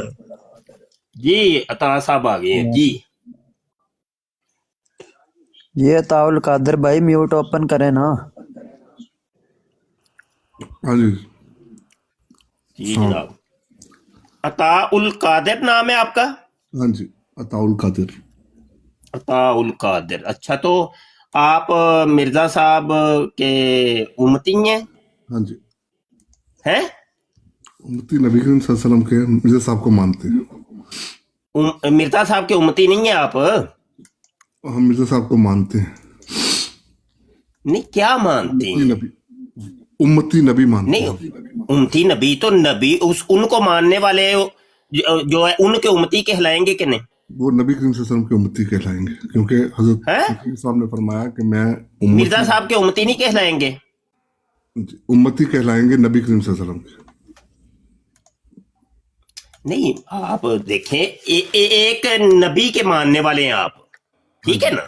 F: जी अता साहब आ गए हैं जी।
D: ये अताउल कादर भाई म्यूट ओपन करें ना।
H: हाँ जी
F: जी जनाब, अताउल कादिर नाम है आपका?
H: हाँ जी, अताउल कादिर।
F: अताउल कादिर, अच्छा। तो आप मिर्जा साहब के उम्मती हैं?
H: हाँ जी,
F: हैं?
H: उम्मती नबी करीम सल्लल्लाहु अलैहि वसल्लम के मिर्जा साहब को मानते हैं।
F: मिर्जा साहब के उम्मती नहीं है आप?
H: हम मिर्जा साहब को मानते हैं।
F: नहीं, क्या मानते हैं?
H: उम्मती नबी मानते
F: नहीं,
H: हैं।
F: उम्मती नबी तो नबी उनको मानने वाले जो है उनके उम्मती कहलाएंगे कि नहीं?
H: वो नबी करीम सल्लल्लाहु अलैहि वसल्लम की उम्मती कहलाएंगे, क्योंकि हजरत
F: हैं?
H: साहब ने फरमाया कि मैं
F: मिर्जा साहब के उम्मती नहीं कहलाएंगे?
H: उम्मती कहलाएंगे नबी करीम सल्लल्लाहु अलैहि वसल्लम के।
F: नहीं, आप देखें एक नबी के मानने वाले हैं आप, ठीक है ना?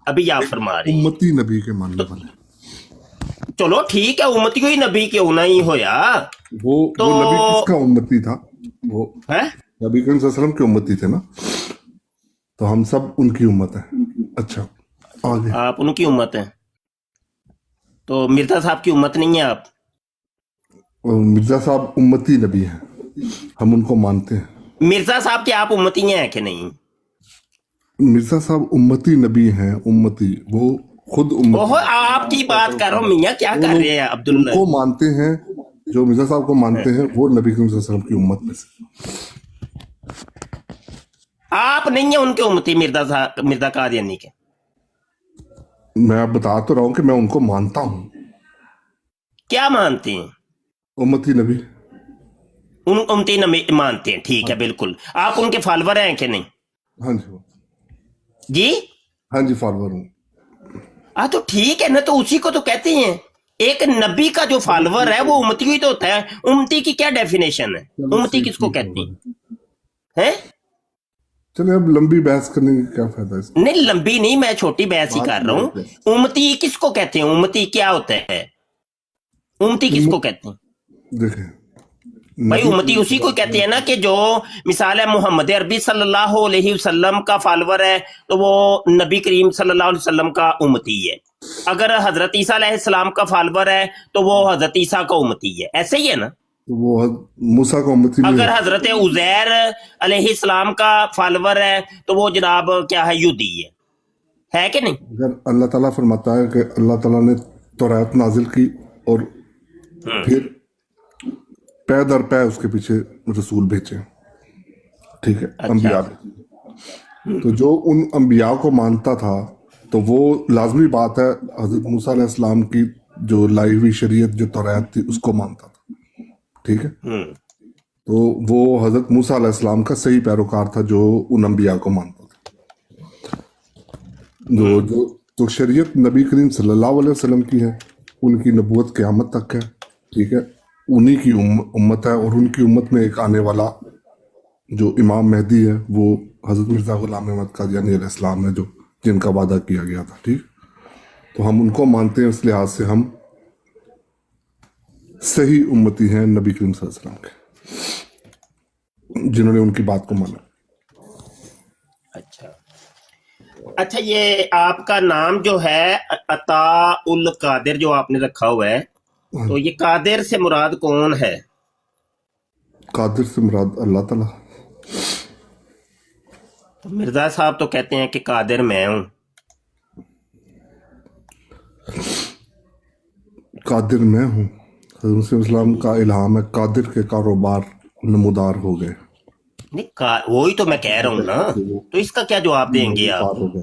F: अभी आप फरमा रहे हैं
H: उम्मती नबी के मानने वाले।
F: चलो ठीक है, उम्मती ही नबी क्यों नहीं होया।
H: वो नबी किसका उम्मती था? वो
F: है
H: नबी करीम सल्लल्लाहु अलैहि वसल्लम के उम्मती थे ना, तो हम सब उनकी उम्मत है। अच्छा, आगे
F: आप उनकी उम्मत है, तो मिर्जा साहब की उम्मत नहीं है आप?
H: मिर्जा साहब उम्मती नबी हैं, हम उनको मानते हैं।
F: मिर्जा साहब के आप उम्मती हैं कि नहीं?
H: मिर्जा साहब उम्मती नबी हैं, उम्मती, वो खुद उम्मती।
F: ओहो, आपकी बात कर रहा हूँ मियाँ, क्या कर रहे हैं अब्दुल्ला?
H: वो मानते हैं, जो मिर्जा साहब को मानते हैं वो नबी करीम सल्लल्लाहु अलैहि वसल्लम की उम्मत में से।
F: आप नहीं है उनके उम्मती, मिर्जा कादियानी के?
H: मैं आप बता तो रहा हूँ कि मैं उनको मानता हूँ।
F: क्या मानते हैं?
H: उम्मती नबी।
F: उन उम्मती नबी मानते हैं, ठीक है बिल्कुल। आप उनके फॉलोवर हैं कि नहीं?
H: हाँ जी,
F: जी
H: हाँ जी, फॉलोवर हूँ।
F: हाँ तो ठीक है ना, तो उसी को तो कहते हैं। एक नबी का जो फॉलोवर है वो उम्मती ही तो होता है। उम्मती की क्या डेफिनेशन है? उम्मती किसको कहते हैं?
H: चलिए, अब लंबी बहस करने का क्या फायदा है?
F: नहीं लंबी नहीं, मैं छोटी बहस ही कर रहा हूँ। उम्मती किसको कहते हैं? उम्मती क्या होता है? उम्मती किसको कहते हैं?
H: देखें
F: भाई उम्मती उसी को कहते हैं ना कि जो मिसाल है मोहम्मद अरबी सल्लल्लाहु अलैहि वसल्लम का फॉलोवर है तो वो नबी करीम सल्लल्लाहु अलैहि वसल्लम का उम्मती है। अगर हजरत ईसा अलैहिस्सलाम का फॉलोवर है तो वो हजरत ईसा का उम्मती है, ऐसे ही है ना?
H: तो वो मूसा का उम्मती नहीं
F: अगर
H: है।
F: हजरत उजैर अलैहिस्सलाम का फॉलोवर है तो वो जनाब क्या है, यहूदी है कि नहीं?
H: अगर अल्लाह ताला फरमाता है कि अल्लाह ताला ने तौरात नाजिल की और फिर पै दर पै उसके पीछे रसूल भेजे, ठीक है, अंबिया भेजे, तो जो उन अंबिया को मानता था तो वो लाजमी बात है हजरत मूसा अलैहिस्सलाम की जो लाई हुई शरीयत जो तौरात थी उसको मानता था, ठीक है। तो वो हजरत मूसा अलैहिस्सलाम का सही पैरोकार था जो उन अंबिया को मानता था। तो शरीयत नबी करीम सल्लल्लाहु अलैहि वसल्लम की है, उनकी नबूवत क़यामत तक है, ठीक है, उन्हीं की उम्मत है और उनकी उम्मत में एक आने वाला जो इमाम मेहदी है वो हजरत मिर्जा गुलाम अहमद कादियानी अलैहिस्सलाम है, जो जिनका वादा किया गया था। ठीक, तो हम उनको मानते हैं, इस लिहाज से हम सही उम्मती हैं नबी करीम सल्लल्लाहु अलैहि वसल्लम के, जिन्होंने उनकी बात को माना।
F: अच्छा, ये आपका नाम जो है अता उल कादिर जो आपने रखा हुआ है, तो ये कादिर से मुराद कौन है?
H: कादिर से मुराद अल्लाह ताला।
F: तो मिर्जा साहब तो कहते हैं कि कादिर मैं हूँ।
H: कादिर मैं हूँ, हज़रत मसीह इस्लाम का इल्हाम है, कादिर के कारोबार नमूदार हो गए।
F: नहीं, वही तो मैं कह रहा हूँ ना, तो इसका क्या जवाब देंगे आप?
H: हो गए।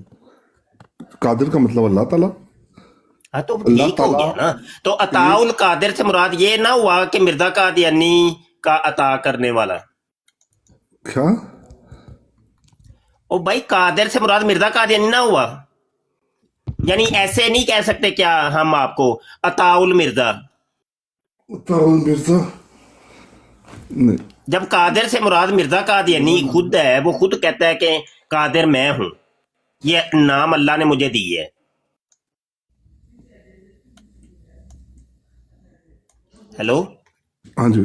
H: कादिर का मतलब अल्लाह ताला।
F: हाँ, तो ठीक हो गया ना। तो अताउल कादिर से मुराद ये ना हुआ कि मिर्जा कादियानी का अता करने वाला?
H: क्या?
F: ओ भाई, कादिर से मुराद मिर्जा कादियानी ना हुआ? यानी ऐसे नहीं कह सकते क्या हम आपको अताउल मिर्जा?
H: अताउल मिर्जा नहीं,
F: जब कादिर से मुराद मिर्जा कादियानी खुद है, वो खुद कहता है कि कादिर मैं हूं, ये नाम अल्लाह ने मुझे दी है। हेलो,
H: हाँ जी,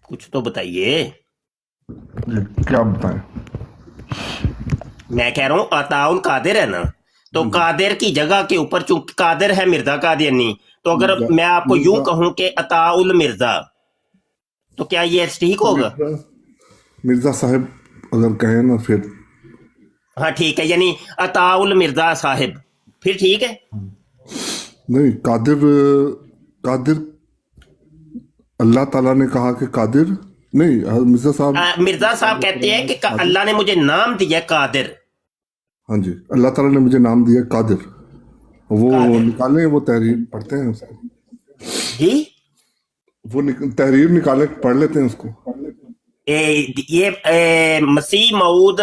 F: कुछ तो बताइए।
H: क्या बताएं?
F: मैं कह रहा हूं अताउल कादिर है ना, तो कादिर की जगह के ऊपर चूंकि कादिर है मिर्जा कादियानी, तो अगर मैं आपको यूं कहूं कि अताउल मिर्जा, तो क्या ये ठीक होगा?
H: मिर्जा साहब अगर कहें ना फिर।
F: हाँ ठीक है, यानी अताउल मिर्जा साहिब, फिर ठीक है।
H: नहीं, कादिर कादिर अल्लाह ताला ने कहा कि कादिर नहीं, मिर्जा साहब
F: मिर्जा साहब कहते हैं कि अल्लाह ने मुझे नाम दिया कादिर।
H: हाँ जी, अल्लाह ताला ने मुझे नाम दिया कादिर। वो निकालें, वो तहरीर पढ़ते हैं उसको
F: जी,
H: वो तहरीर निकाले, पढ़ लेते हैं उसको।
F: ये मसीह मऊद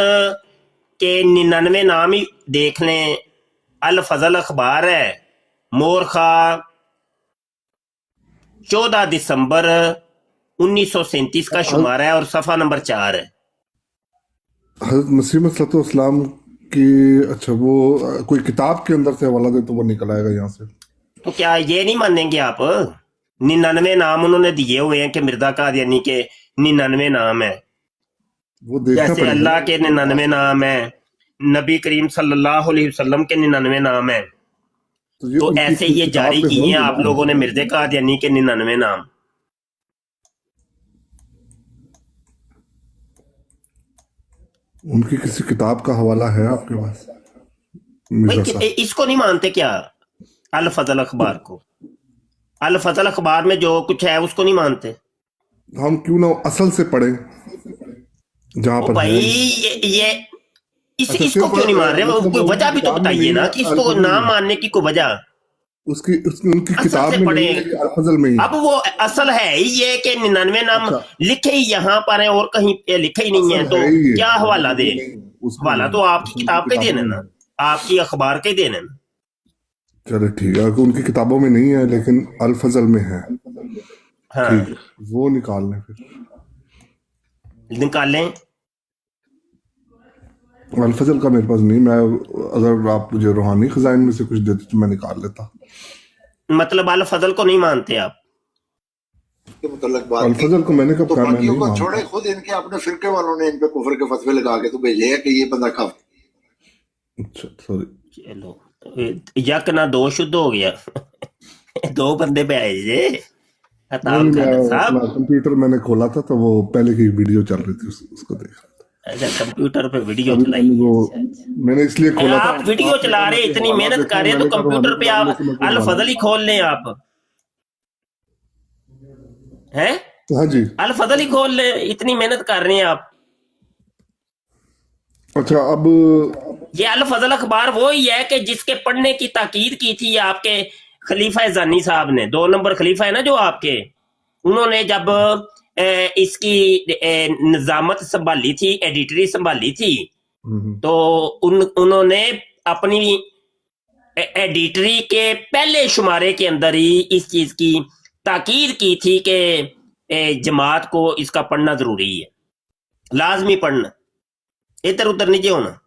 F: के 99 नाम ही देख लें। अल फजल अखबार है, मोरखा 14 दिसंबर 1937 का शुमारा है और सफा नंबर 4 है।
H: हज़रत मसीह मौऊद इस्लाम की, अच्छा वो कोई किताब के अंदर से हवाला दे तो वो निकल आएगा यहाँ से।
F: तो क्या ये नहीं मानेंगे आप? 99 नाम उन्होंने दिए हुए हैं कि मिर्जा कादियानी के 99 नाम है।
H: वो देखना
F: जैसे
H: पड़ेगा।
F: अल्लाह के 99 नाम है, नबी करीम सल्लल्लाहु अलैहि वसल्लम के 99 नाम है, तो
H: उनकी
F: ऐसे ये
H: किताब
F: जारी
H: पे
F: किए हैं
H: होंगे
F: आप
H: ना।
F: लोगों ने मिर्जा कादियानी के 99 नाम।
H: उनकी किसी किताब का हवाला है आपके पास? मिर्जा साहब
F: इसको नहीं मानते क्या? अल फजल अखबार को, अल फजल अखबार में जो कुछ है उसको नहीं मानते?
H: हम क्यों ना असल से पढ़े जहां पर
F: भाई
H: है।
F: इसको क्यों नहीं मान रहे? कोई वजह भी तो बताइए ना कि इसको ना मानने की कोई वजह।
H: उनकी किताब में नहीं है, अल फजल में ही।
F: अब वो असल है ही ये कि 99 नाम लिखे ही यहाँ पर है और कहीं पे लिखे ही नहीं है, तो क्या हवाला दे? हवाला तो आपकी किताब का ही देना ना, आपकी अखबार का ही देना ना।
H: चलो ठीक है, उनकी किताबों में नहीं है लेकिन अल फजल में है।
F: हाँ,
H: ठीक, वो निकाल लें फिर।
F: निकाल लें।
H: अल फजल का मेरे पास नहीं, मैं अगर आप मुझे रूहानी खजाइन में से कुछ देते तो मैं निकाल लेता।
F: मतलब अल फजल को नहीं मानते आप?
H: अल फजल को मैंने कब कहा? मैं नहीं मानता।
I: छोड़े, खुद इनके अपने फिरके वालों ने इन पे कुफर के फतवे लगा के तो भेजे है कि ये बंदा काफिर।
H: अच्छा सॉरी।
F: चलो, यक ना दो शुद्ध हो गया। दो बंदे पे आए जे अताउल कादिर साहब।
H: कंप्यूटर मैंने खोला था तो वो पहले की वीडियो चल रही थी, उसको देख रहा था।
F: अच्छा, कंप्यूटर पे वीडियो चलाई।
H: वो मैंने इसलिए खोला था।
F: आप वीडियो चला रहे, इतनी मेहनत कर रहे हैं, तो कंप्यूटर पे आप अल फजल ही खोल लें आप, हैं?
H: हाँ जी,
F: अल फजल ही खोल लें, इतनी मेहनत कर रहे हैं आप।
H: अच्छा, अब
F: ये अल फजल अखबार वो ही है कि जिसके पढ़ने की ताकीद की थी आपके खलीफा जानी साहब ने, 2 नंबर खलीफा है ना जो आपके, उन्होंने जब इसकी निजामत संभाली थी, एडिटरी संभाली थी, तो उन्होंने अपनी एडिटरी के पहले शुमारे के अंदर ही इस चीज की ताकीद की थी कि जमात को इसका पढ़ना जरूरी है, लाजमी पढ़ना, इधर उधर नहीं होना।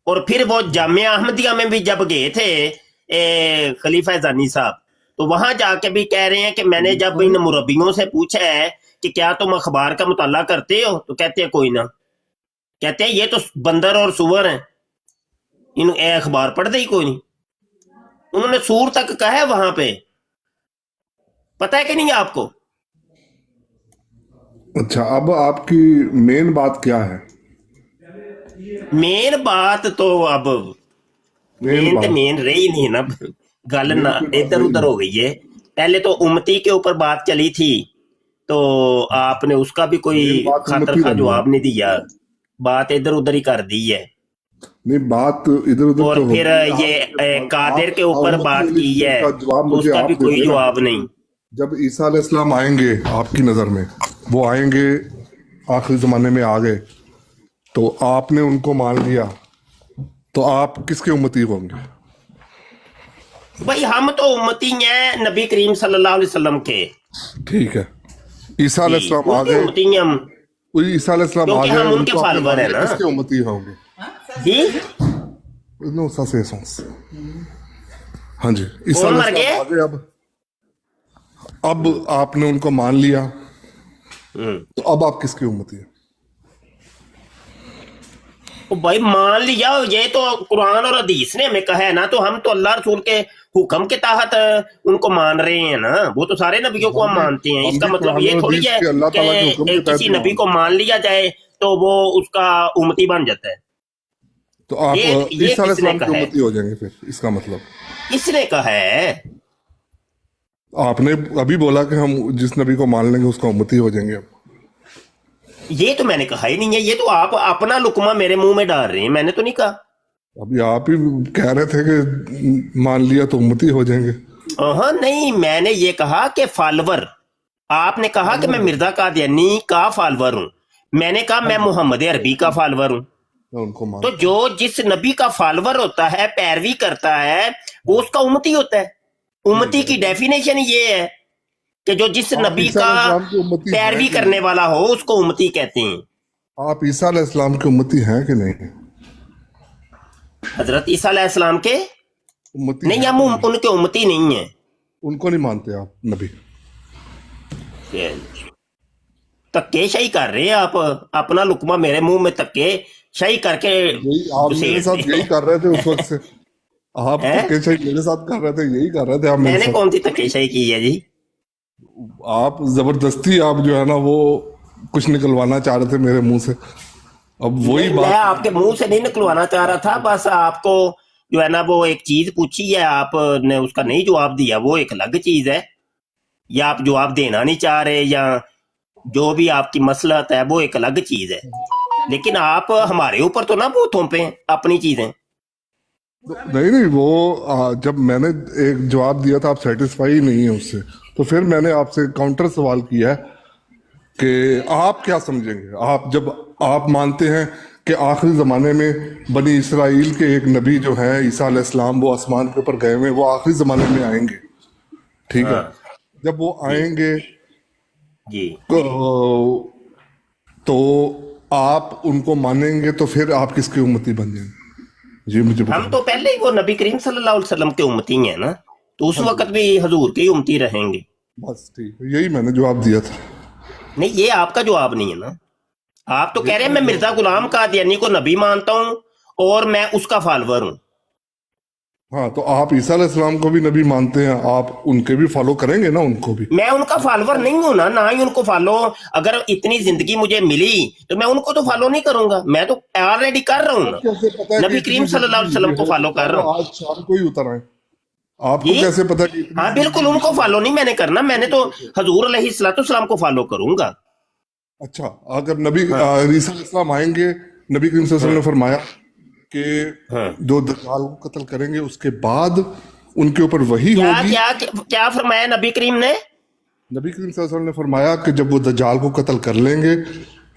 F: और फिर वो जामिया अहमदिया में भी जब गए थे खलीफा जानी साहब, तो वहां जाके भी कह रहे हैं कि मैंने जब इन मुरब्बियों से पूछा है कि क्या तुम अखबार का मुताला करते हो, तो कहते हैं कोई ना, कहते हैं ये तो बंदर और सुअर हैं, इन अखबार पढ़ते ही कोई नहीं। उन्होंने सूर तक कहा है वहां पे, पता है कि नहीं आपको?
H: अच्छा, अब आपकी मेन बात क्या है?
F: मेन बात तो अब मेन तो मेन रही नहीं ना, गल ना इधर उधर हो गई है। पहले तो उम्मती के ऊपर बात चली थी, तो आपने उसका भी कोई खातर खा जवाब नहीं दिया, बात इधर उधर ही कर दी है।
H: नहीं, बात इधर उधर
F: और
H: तो
F: फिर ये कादिर के ऊपर बात की है, उसका भी कोई जवाब नहीं।
H: जब ईसा अलैहिस्सलाम आएंगे आपकी नजर में, वो आएंगे आखिरी जमाने में आ गए, तो आपने उनको मान लिया, तो आप किसके उम्मती होंगे?
F: भाई हम तो उम्मती हैं नबी करीम सल्लल्लाहु अलैहि वसल्लम के।
H: ठीक है, ईसा अलैहिस्सलाम आ
F: उनके उम्मती हैं हम,
H: गए, ईसा अलैहिस्सलाम आ
F: क्योंकि
H: गए,
F: हम उनके फॉलोवर हैं ना।
H: किसके उम्मती होंगे
F: जी
H: नो ससेसंस? हाँ जी, ईसा
F: कौन मर
H: अलैहिस्सलाम आ गए, अब आपने उनको मान लिया, तो अब आप किसकी उम्मती है?
F: ओ भाई मान लिया, ये तो कुरान और हदीस ने हमें कहा है ना, तो हम तो अल्लाह रसूल के हुक्म के तहत उनको मान रहे हैं ना। वो तो सारे नबियों को हम मानते हैं, इसका मतलब ये थोड़ी है कि किसी नबी को मान लिया जाए तो वो उसका उम्मती बन जाता है।
H: तो आप ईसा अलैहिस्सलाम की उम्मती हो जाएंगे फिर, इसका मतलब?
F: किसने कहा है?
H: आपने अभी बोला कि हम जिस नबी को मान लेंगे उसका उम्मती हो जाएंगे।
F: ये तो मैंने कहा ही नहीं है, ये तो आप अपना लुकमा मेरे मुंह में डाल रहे हैं, मैंने तो नहीं कहा।
H: अभी आप ही कह रहे थे कि मान लिया तो उम्मती हो जाएंगे।
F: हाँ नहीं, मैंने ये कहा कि फॉलोवर, आपने कहा कि मैं मिर्जा कादियानी का फॉलोवर हूँ, मैंने कहा मैं मोहम्मद अरबी का फॉलोवर हूँ।
H: उनको मान,
F: तो जो जिस नबी का फॉलोवर होता है, पैरवी करता है, वो उसका उम्मती होता है। उम्मती की डेफिनेशन ये है कि जो जिस नबी का पैरवी करने वाला हो उसको उम्मती कहते हैं।
H: आप ईसा अलैहिस्सलाम के उम्मती हैं कि नहीं?
F: हजरत ईसा अलैहिस्सलाम के
H: उम्मती
F: नहीं, हम उनके उम्मती नहीं है।
H: उनको नहीं मानते आप नबी?
F: धक्के शाही कर रहे हैं आप, अपना लुकमा मेरे मुंह में धक्के शाही करके
H: आप मेरे साथ यही कर रहे थे उस वक्त से, आप धक्केशाही मेरे साथ कर रहे थे, यही कर रहे थे आप मेरे
F: मैंने
H: साथ।
F: कौन सी धक्केशाही की है जी?
H: आप जबरदस्ती, आप जो है ना वो कुछ निकलवाना चाह रहे थे मेरे मुंह से, अब वही
F: मैं
H: बात।
F: आपके मुंह से नहीं निकलवाना चाह रहा था, बस आपको जो है ना वो एक चीज पूछी है, आपने उसका नहीं जवाब दिया, वो एक अलग चीज है। या आप जवाब देना नहीं चाह रहे, या जो भी आपकी मसलहत है वो एक अलग चीज है, लेकिन आप हमारे ऊपर तो ना वो थोपे अपनी चीजें।
H: नहीं नहीं, वो जब मैंने एक जवाब दिया था आप सेटिस्फाई नहीं है उससे, तो फिर मैंने आपसे काउंटर सवाल किया है कि आप क्या समझेंगे। आप जब आप मानते हैं कि आखिरी ज़माने में बनी इसराइल के एक नबी जो है ईसा अलैहिस्सलाम, वो आसमान के ऊपर गए हुए, वो आखिरी ज़माने में आएंगे, ठीक है? जब वो आएंगे
F: जी
H: तो आप उनको मानेंगे, तो फिर आप किसकी उम्मती बन जाएंगे? जी मुझे
F: हम तो पहले ही वो नबी करीम सल्लल्लाहु अलैहि वसल्लम के उम्मती हैं ना, तो उस वक्त भी हजूर के उम्मती रहेंगे।
H: बस ठीक है, यही मैंने जवाब दिया था।
F: नहीं, ये आपका जवाब नहीं है ना। आप तो कह रहे हैं मैं मिर्जा गुलाम कादियानी को नबी मानता हूँ और मैं उसका फॉलोवर हूँ।
H: हाँ, तो आप ईसा अलैहिस्सलाम को भी नबी मानते हैं, आप उनके भी फॉलो करेंगे ना? उनको भी
F: मैं उनका फॉलोवर नहीं हूं ना ही उनको फॉलो। अगर इतनी जिंदगी मुझे मिली तो मैं उनको तो फॉलो नहीं करूंगा, मैं तो ऑलरेडी कर रहा हूँ, नबी करीम सल्लल्लाहु अलैहि वसल्लम को फॉलो कर रहा हूँ।
H: आज शाम को ही उतर आए, आपको कैसे पता कि?
F: हाँ बिल्कुल, उनको फॉलो नहीं मैंने करना, मैंने तो हजूर अलैहिस्सलाम को फॉलो करूंगा।
H: अच्छा, अगर नबी ईसा अलैहिस्सलाम आएंगे, नबी करीम सल्लल्लाहु अलैहि वसल्लम ने फरमाया कि जो दज्जाल को कत्ल करेंगे उसके बाद उनके ऊपर वही होगी।
F: क्या फरमाया नबी करीम ने?
H: नबी करीम सल्लल्लाहु अलैहि वसल्लम ने फरमाया कि जब वो दज्जाल को कत्ल कर लेंगे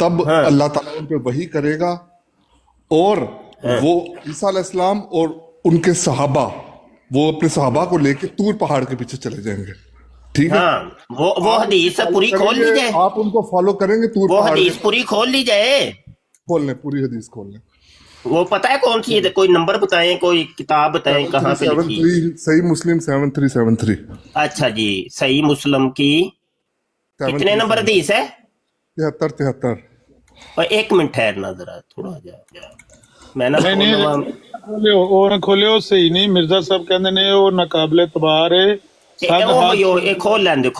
H: तब अल्लाह ताला उन पे वही करेगा, और वो ईसा अलैहिस्सलाम और उनके सहाबा, वो अपने सहाबा को लेके तूर पहाड़ के पीछे चले जाएंगे, ठीक है,
F: हाँ वो हदीस पूरी खोल ली जाए,
H: आप उनको फॉलो करेंगे तूर
F: वो
H: पहाड़
F: हदीस
H: में।
F: पूरी खोल ली जाए।
H: खोल लें, पूरी हदीस खोल लें।
F: वो पता है कौन सी है? कोई नंबर बताएं, कोई किताब बताएं कहाँ पे लिखी?
H: 73 सही मुस्लिम 7373।
F: अच्छा जी, सही मुस्लिम की कितने नंबर हदीस है?
H: 73।
F: और एक मिनट ठहरना जरा, थोड़ा जा मैं ना
C: नहीं नहीं ਉਹ ਖੋਲਿਓ ਸਹੀ ਨਹੀਂ ਮਿਰਜ਼ਾ ਸਾਹਿਬ ਕਹਿੰਦੇ ਨੇ ਉਹ ਨਾਕਾਬਲੇ ਤਬਾਰ ਹੈ
F: ਇਹ ਖੋਲ ਲੈਂਦੇ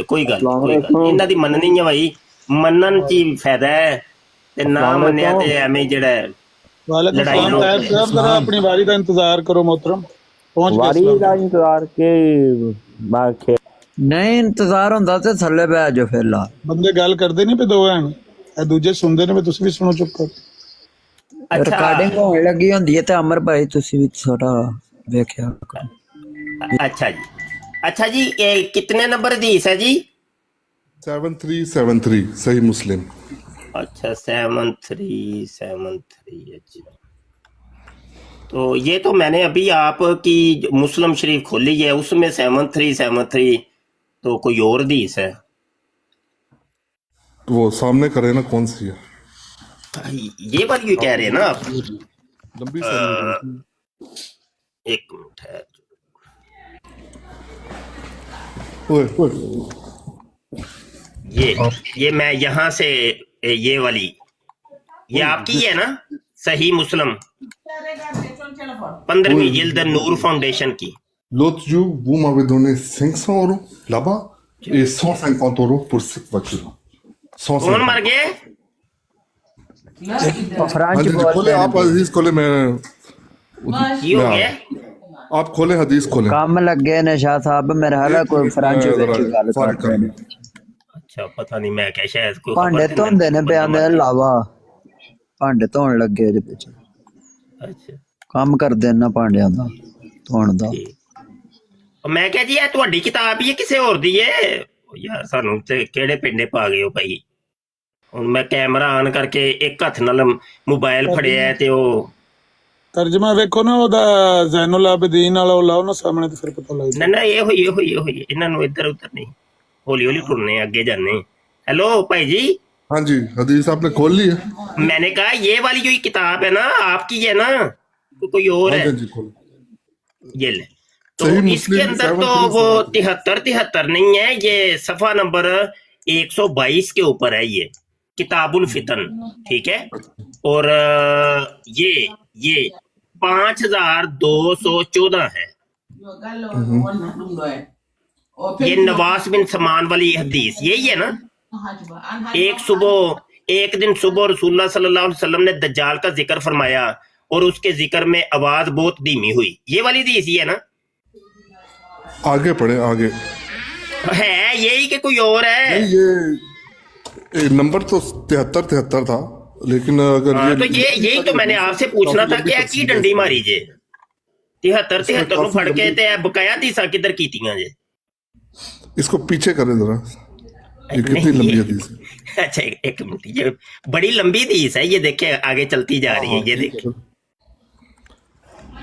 F: ਕੋਈ ਗੱਲ ਇਹਨਾਂ ਦੀ ਮੰਨਣੀ ਹੈ ਭਾਈ, ਮੰਨਣ ਚ ਹੀ ਫਾਇਦਾ ਹੈ ਤੇ ਨਾ ਮੰਨਿਆ ਤੇ ਐਵੇਂ ਜਿਹੜਾ
C: ਵਾਲੇਕੁਮ
F: ਲੜਾਈ
C: ਸਲਾਮ ਤਾਇਰ ਸਾਹਿਬ ਜ਼ਰਾ ਆਪਣੀ ਵਾਰੀ ਦਾ ਇੰਤਜ਼ਾਰ ਕਰੋ मोहतरम ਪਹੁੰਚ ਗਏ
J: ਵਾਰੀ ਦਾ ਇੰਤਜ਼ਾਰ ਕੇ ਬਾਕੀ
D: ਨਹੀਂ ਇੰਤਜ਼ਾਰ ਹੁੰਦਾ ਤੇ ਥੱਲੇ ਬਹਿ ਜਾਓ ਫਿਰ ਲਾ
C: ਬੰਦੇ ਗੱਲ ਕਰਦੇ ਨਹੀਂ ਪਏ ਦੋ ਐਨ ਇਹ ਦੂਜੇ ਸੁਣਦੇ ਨੇ ਵੀ ਤੁਸੀਂ ਵੀ ਸੁਣੋ ਚੁੱਪ ਕਰ
D: ਰਿਕਾਰਡਿੰਗ ਹੋਣ ਲੱਗੀ ਹੁੰਦੀ ਹੈ ਤੇ ਅਮਰ ਭਾਈ ਤੁਸੀਂ ਵੀ ਥੋੜਾ ਵੇਖਿਆ
F: अच्छा जी ये कितने नंबर हदीस है जी?
H: 7373 सही मुस्लिम।
F: अच्छा 7373। अच्छा तो ये तो मैंने अभी आपकी मुस्लिम शरीफ खोली है, उसमें 7373 तो कोई और हदीस है।
H: वो सामने करे ना कौन सी है,
F: ये बात क्यों कह रहे हैं ना आप?
H: लंबी
F: एक मिनट है, ये मैं यहाँ से ये वाली ये आपकी है ना सही मुस्लिम 15वीं जिल्द नूर फाउंडेशन की।
H: L'autre jour, vous m'avez donné 500 euros là-bas et 150 euros pour cette voiture.
F: कौन मर गए?
H: हदीस खोले आप, हदीस खोले, मैं
F: की हो गया?
H: आप खोले हदीस खोले।
D: ਕੰਮ ਲੱਗੇ ਨੇ ਸ਼ਾਹ ਸਾਹਿਬ ਮੇਰੇ ਹਾਲ ਕੋਈ ਫਰਾਂਚ ਵਿੱਚ ਗੱਲ ਕਰ ਰਹੇ ਨੇ
F: अच्छा पता नहीं, मैं क्या शायद कोई
D: ਭਾਂਡੇ ਧੋਂਦੇ ਨੇ ਪਿਆਂ ਦੇ ਇਲਾਵਾ ਭਾਂਡੇ ਧੋਣ ਲੱਗੇ ਇਹਦੇ ਵਿੱਚ
F: अच्छा
D: ਕੰਮ ਕਰਦੇ ਨੇ ਭਾਂਡਿਆਂ ਦਾ ਧੋਣ ਦਾ
F: ਮੈਂ ਕਿਹਾ ਜੀ ਇਹ ਤੁਹਾਡੀ ਕਿਤਾਬ ਹੀ ਹੈ ਕਿਸੇ ਹੋਰ ਦੀ ਹੈ? ਯਾਰ ਸਾਨੂੰ ਤੇ ਕਿਹੜੇ ਪਿੰਡੇ ਪਾ ਗਏ ਹੋ ਭਾਈ। ਹੁਣ ਮੈਂ ਕੈਮਰਾ ਆਨ ਕਰਕੇ ਇੱਕ ਹੱਥ ਨਾਲ ਮੋਬਾਈਲ ਫੜਿਆ ਤੇ ਉਹ
C: ਤਰਜਮਾ ਵੇਖੋ ਨਾ ਉਹਦਾ ਜ਼ੈਨੁਲ ਆਬਦੀਨ ਵਾਲਾ ਉਹ ਲਾਓ ਨਾ ਸਾਹਮਣੇ ਤੇ ਫਿਰ ਪਤਾ ਲੱਗ
F: ਨਾ ਇਹ ਹੋਈ ਇਹਨਾਂ ਨੂੰ ਇੱਧਰ ਉੱਧਰ ਨਹੀਂ, ਹੌਲੀ ਹੌਲੀ ਟੁਰਨੇ ਅੱਗੇ जाने। हेलो भाई जी।
H: हाँ जी, हदीस आपने खोल ली है?
F: मैंने कहा ये वाली जो किताब है ना आपकी है ना कोई और है?
H: जी खोल।
F: ये ले तो इसके अंदर तो वो 73 नहीं है, ये सफा नंबर 122 के ऊपर है, ये किताबुल फितन, ठीक है। और ये 5214 है। ये नवास बिन समान वाली हदीस यही है ना? एक दिन सुबह रसूलुल्लाह सल्लल्लाहु अलैहि वसल्लम ने दज्जाल का जिक्र फरमाया और उसके जिक्र में आवाज बहुत धीमी हुई, ये वाली हदीस ही है ना?
H: आगे पढ़े आगे
F: है यही कि कोई और है?
H: ये नंबर तो 73 था, लेकिन अगर
F: तो यही तो मैंने आपसे पूछना था कि की डंडी मारी जे 73 ਨੂੰ ਫੜ ਕੇ ਤੇ ਬਕਾਇਆ ਦੀਸਾਂ ਕਿੱਧਰ ਕੀਤੀਆਂ ਜੇ?
H: इसको पीछे करें जरा, ये कितनी लंबी हदीस है।
F: अच्छा एक मिनट, ये बड़ी लंबी हदीस है, ये देखिए आगे चलती जा रही है, ये देखिए।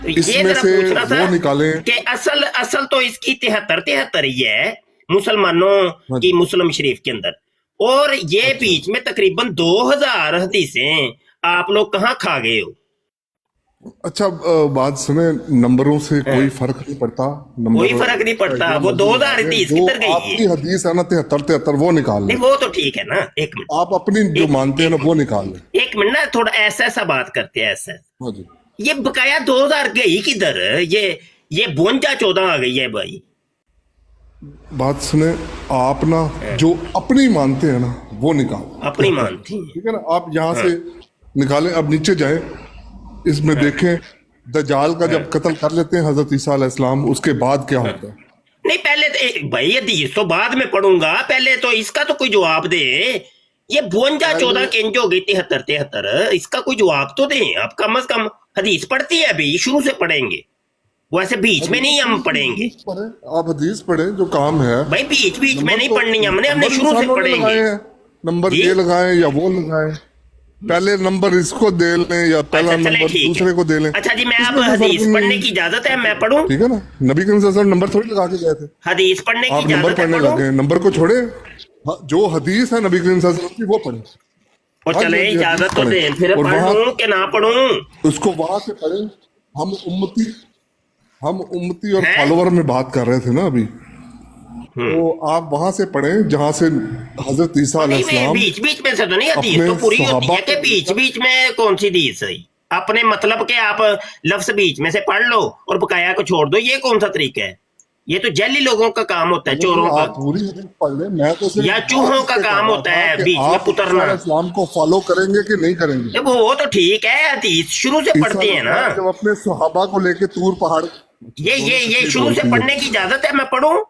F: तो ये जरा पूछना था कि असल तो इसकी 73 ही है मुसलमानों की मुस्लिम शरीफ के अंदर, और ये बीच में तकरीबन 2000 हदीसें आप लोग कहाँ खा गए हो?
H: अच्छा बात सुने, नंबरों से कोई फर्क नहीं पड़ता,
F: कोई फर्क नहीं पड़ता, वो 2000 हदीस किधर गई है?
H: आपकी हदीस है ना 73 वो निकाल लें।
F: वो तो ठीक है ना, एक मिनट
H: आप अपनी जो मानते हैं ना वो निकाल लें।
F: एक मिनट ना, थोड़ा ऐसा बात करते हैं ऐसा।
H: हाँ जी,
F: ये बकाया 2000 गई किधर? ये 5214 आ गई है भाई।
H: बात सुने, आप ना जो अपनी मानते हैं ना वो निकाल,
F: अपनी मानती है,
H: ठीक है ना। आप यहाँ से निकालें, अब नीचे जाएं, इसमें देखें दज्जाल का जब कत्ल कर लेते हैं हजरत ईसा अलैहिस्सलाम, उसके बाद क्या होता है?
F: नहीं पहले तो भाई हदीस तो बाद में पढ़ूंगा, पहले तो इसका तो कोई जवाब दे। ये 5214 किंज हो गई 73, इसका कोई जवाब तो दें आप, कम से कम हदीस पढ़ती है अभी, शुरू से पढ़ेंगे, वैसे बीच में नहीं हम पढ़ेंगे।
H: आप हदीस पढ़े जो काम है
F: भाई, बीच में नहीं पढ़नी हमने शुरू से पढ़ेंगे।
H: नंबर ये लगाए या वो लगाए, पहले नंबर इसको दे लें या पहला
F: अच्छा, चले
H: नंबर
F: ठीक है।
H: दूसरे को दे लें।
F: अच्छा जी, मैं अब
H: इसमें कोई फर्क
F: हदीस
H: नहीं
F: पढ़ने
H: है।
F: की इजाजत है, मैं पढ़ूं?
H: ठीक है ना, नबी करीम सल्लल्लाहु अलैहि वसल्लम नंबर थोड़ी लगा के गए थे,
F: हदीस पढ़ने की
H: आप नंबर
F: इजाजत है,
H: पढ़ने
F: पढ़ूं?
H: लगे। नंबर को छोड़े, जो हदीस है नबी करीम सल्लल्लाहु अलैहि वसल्लम की वो पढ़े।
F: और
H: हाँ,
F: चले
H: ये
F: इजाजत तो
H: पढ़े।
F: दे, फिर
H: और
F: पढ़
H: वहाँ-
F: लूं कि ना पढ़ूं?
H: उसको वहां से पढ़े। हम उम्मती और
F: हैं?
H: फॉलोवर में बात कर रहे थे ना अभी, तो आप वहां से पढ़ें जहां से हजरत ईसा
F: नहीं,
H: अलैहिस्सलाम
F: बीच बीच में से तो नहीं, हदीस
H: अपने
F: तो पूरी होती
H: सहाबा
F: है कि बीच बीच में कौन सी हदीस है? अपने मतलब के आप लफ्ज बीच में से पढ़ लो और बकाया को छोड़ दो, ये कौन सा तरीका है? ये तो जैली लोगों का काम होता है, चोरों
H: आप
F: का
H: पूरी हदीस पढ़ लें। मैं तो सिर्फ
F: या चूहों का
H: इस पे
F: काम
H: कर रहा
F: होता
H: था
F: है
H: कि
F: बीच में
H: आप
F: पुतरना।
H: ईसा अलैहिस्सलाम को फॉलो करेंगे कि नहीं करेंगे।
F: वो तो ठीक है, हदीस शुरू से
H: ईसा
F: पढ़ते हैं ना।
H: अलैहिस्सलाम जब अपने सहाबा को लेके तूर पहाड़
F: ये शुरू से पढ़ने की इजाजत है, मैं पढ़ूं?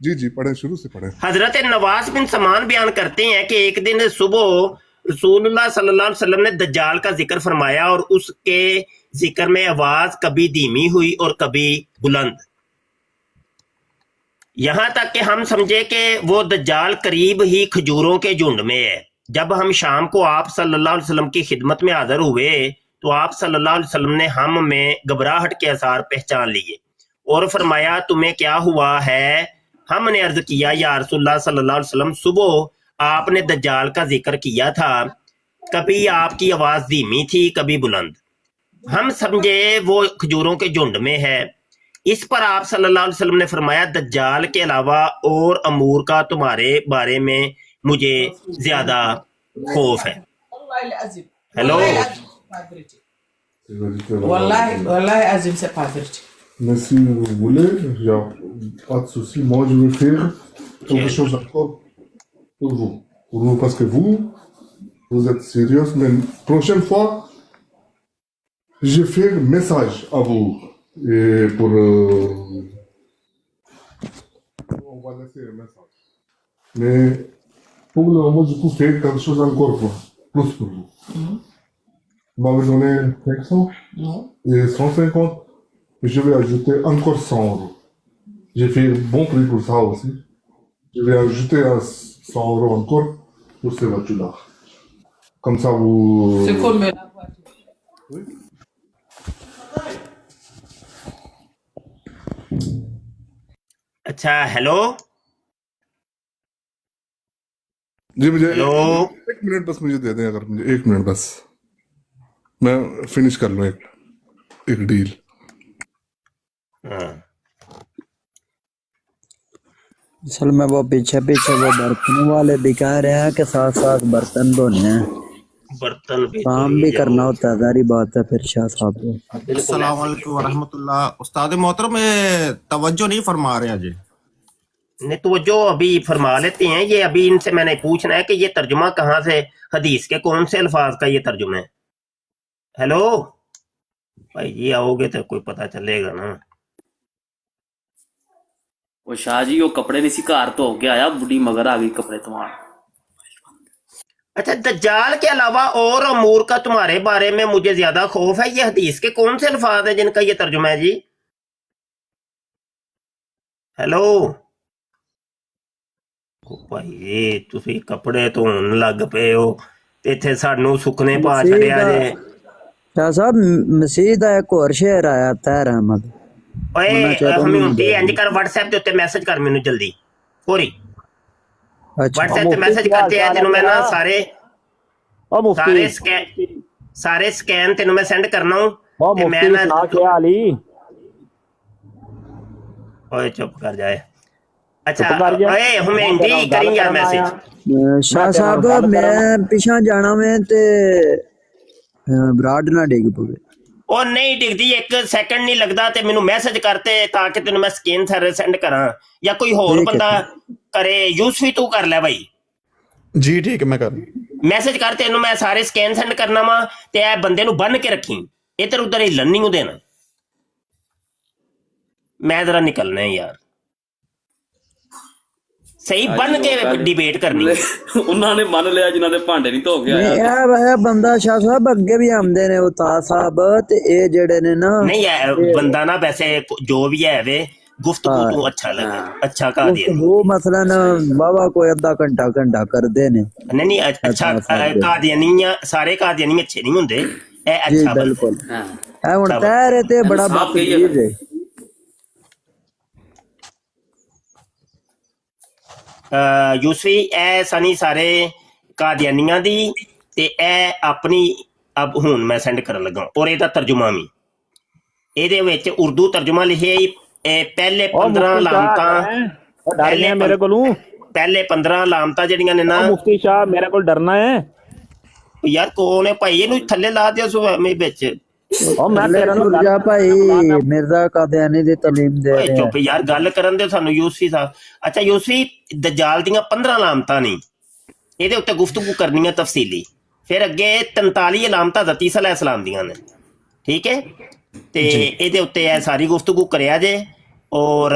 H: जी पढ़े, शुरू से पढ़े।
F: हजरत नवाज बिन समान बयान करते हैं कि एक दिन सुबह रसूलुल्लाह सल्लल्लाहु अलैहि वसल्लम ने दज्जाल का जिक्र फरमाया और उसके जिक्र में आवाज कभी धीमी हुई और कभी बुलंद, यहां तक कि हम समझे कि वो दज्जाल करीब ही खजूरों के झुंड में है। जब हम शाम को आप सल्लल्लाहु अलैहि वसल्लम की खिदमत में हाजिर हुए तो आप सल्लल्लाहु अलैहि वसल्लम ने हम में घबराहट के आसार पहचान लिए और फरमाया, तुम्हें क्या हुआ है? हमने अर्ज किया, या रसूलुल्लाह सल्लल्लाहु अलैहि वसल्लम, सुबह आपने दज्जाल का जिक्र किया था, कभी आपकी आवाज धीमी थी कभी बुलंद। हम समझे वो खजूरों के झुंड में है। इस पर आप सल्लल्लाहु अलैहि वसल्लम ने फरमाया, दज्जाल के अलावा और अमूर का तुम्हारे बारे में मुझे ज्यादा खौफ है। Hello,
K: Wallahi Azim, c'est pas vrai.
H: Mais si vous voulez, il n'y a pas de souci. Moi, je vais faire quelque chose encore pour vous. Parce que vous êtes sérieux. Mais prochaine fois, je fais un message à vous. Et pour... on va laisser un message. Mais pour le moment, je peux faire quelque chose encore plus pour vous. Vous m'avez donné 500 et 150. Je vais ajouter encore 100 euros. J'ai fait un bon prix pour ça aussi. Je vais ajouter 100 euros encore pour ces voitures-là. Comme ça, vous...
K: C'est comme la voiture.
H: Oui.
F: अच्छा, hello
H: जी, मुझे
F: hello,
H: 1 minute बस मुझे दे दें, अगर मुझे 1 minute बस, मैं finish कर लूँ एक डील।
F: हाँ।
D: असल में वो पीछे पीछे वो बर्तनों वाले भी कह रहे हैं कि साथ साथ बर्तन धोने हैं,
F: बर्तन भी
D: काम भी करना होता है, सारी बात है। फिर शाह साहब
L: अस्सलाम वालेकुम वरहमतुल्लाह। उस्ताद मोहतरम तवज्जो नहीं फरमा रहे जी।
F: नहीं तो जो अभी फरमा लेते हैं, ये अभी इनसे मैंने पूछना है कि ये तर्जुमा कहाँ से, हदीस के कौन से अल्फाज का ये तर्जुमा है? हेलो भाई, ये आओगे तो कोई पता चलेगा ना।
M: वो शाह जी वो कपड़े नहीं सी कार तो हो गया आया, बुढ़ी मगर आ गई कपड़े तुम्हारे।
F: अच्छा, दज्जाल के अलावा और अमूर का तुम्हारे बारे में मुझे ज्यादा खौफ है, ये हदीस के कौन से अल्फाज है जिनका ये तर्जुमा है जी? हेलो भाई, तुसी कपड़े धोन लग पे हो ते इत्थे सानू सुकने पा छड़िया जे।
D: शाह साहब मसीह दा एक और शेर आया तैर अहमद,
F: ओए हम्यूंटी इंज कर, व्हाट्सएप दे उत्ते मैसेज कर मैनू जल्दी फौरी। व्हाट्सएप ते मैसेज करते हैं तेनू मैं ना सारे स्कैन तेनू मैं सेंड करना हूं ते मैं ना ओए चुप कर जाए। अच्छा ओए हम्यूंटी करी यार मैसेज।
D: शाह साहब मैं पिछा जाना में ते ब्राड ना डिग पवे।
F: ਉਹ ਨਹੀਂ ਡਿੱਗਦੀ, 1 ਸੈਕਿੰਡ ਨਹੀਂ ਲੱਗਦਾ ਤੇ ਮੈਨੂੰ ਮੈਸੇਜ ਕਰਤੇ ਤਾਂ ਕਿ ਤੈਨੂੰ ਮੈਂ ਸਕੈਨ ਸੈਂਡ ਕਰਾਂ ਜਾਂ ਕੋਈ ਹੋਰ ਬੰਦਾ ਕਰੇ। ਯੂਸਫੀ ਤੂੰ ਕਰ ਲੈ ਭਾਈ।
E: ਜੀ ਠੀਕ ਹੈ, ਮੈਂ ਕਰ
F: ਮੈਸੇਜ ਕਰ, ਤੈਨੂੰ ਮੈਂ ਸਾਰੇ ਸਕੈਨ ਸੈਂਡ ਕਰਨਾ ਵਾ ਤੇ ਇਹ ਬੰਦੇ ਨੂੰ ਬੰਨ ਕੇ ਰੱਖੀ, ਇੱਧਰ ਉੱਧਰ ਹੀ ਲਰਨਿੰਗ ਦੇਣਾ। ਮੈਂ ਜ਼ਰਾ ਨਿਕਲਣਾ ਹੈ ਯਾਰ, ਸਹੀ ਬੰਨ ਕੇ डिबेट करनी।
M: उन्होंने मान लिया जिन्होंने भांडे नहीं धो के आया।
D: ਇਹ ਬੰਦਾ शाह साहब ਅੱਗੇ ਵੀ ਆਉਂਦੇ ਨੇ ਉਤਾਰ ਸਾਹਿਬ ਤੇ ਇਹ ਜਿਹੜੇ ਨੇ ਨਾ,
F: ਨਹੀਂ ਬੰਦਾ ਨਾ ਵੈਸੇ ਜੋ ਵੀ ਹੈ ਵੇ गुफ्तगू तू अच्छा लगे, अच्छा कादियानी।
D: वो मसलन बाबा कोई अद्धा घंटा घंटा करते ने
F: नहीं अच्छा कादियानी सारे कादियानी अच्छे नहीं होंगे, ए
D: जी
F: अच्छा
D: बिल्कुल
F: बंदा।
D: हुण तैर ते बड़ा बदतमीज है।
F: यूसफी ए सनी सारे कादियानियां दी ते ए अपनी अब हुन मैं सेंड करन लगा और एदा तर्जुमा भी ਇਹਦੇ ਵਿੱਚ ਉਰਦੂ ਤਰਜਮਾ ਲਿਖਿਆ ਹੀ ਪਹਿਲੇ 15 ਲਾਮਤਾਂ
J: ਡਰਨੇ ਮੇਰੇ ਕੋਲੋਂ
F: ਪਹਿਲੇ 15 ਲਾਮਤਾਂ ਜਿਹੜੀਆਂ ਨੇ ਨਾ
J: ਮੁਫਤੀ ਸ਼ਾਹ ਮੇਰੇ ਕੋਲ ਡਰਨਾ ਹੈ
F: ਯਾਰ ਕੋਣ ਹੈ ਭਾਈ ਇਹਨੂੰ ਥੱਲੇ ਲਾ ਦਿਓ ਸੁਮੇ ਵਿੱਚ
J: ਉਹ ਮੈਂ ਤੇਰਾ ਨੂੰ
D: ਜਾ ਭਾਈ ਮਿਰਜ਼ਾ ਕਾਦੀਆਨੀ ਦੀ ਤਾਲੀਮ ਦੇ
F: ਓਏ ਚੁੱਪ ਯਾਰ ਗੱਲ ਕਰਨ ਦੇ ਸਾਨੂੰ ਯੂਸਫੀ ਸਾਹਿਬ। ਅੱਛਾ ਯੂਸਫੀ ਦਜਾਲ ਦੀਆਂ 15 ਲਾਮਤਾਂ ਨਹੀਂ ਇਹਦੇ ਉੱਤੇ ਗੁਫ਼ਤਗੂ ਕਰਨੀ ਹੈ ਤਫਸੀਲੀ, ਫਿਰ ਅੱਗੇ 43 ਲਾਮਤਾਂ ਹਜ਼ਰਤ ਈਸਾ अलैहिस्सलाम ਦੀਆਂ ਨੇ, ਠੀਕ ਹੈ ਤੇ ਇਹਦੇ ਉੱਤੇ ਇਹ ਸਾਰੀ ਗੁਫ਼ਤਗੂ ਕਰਿਆ ਜੇ। ਔਰ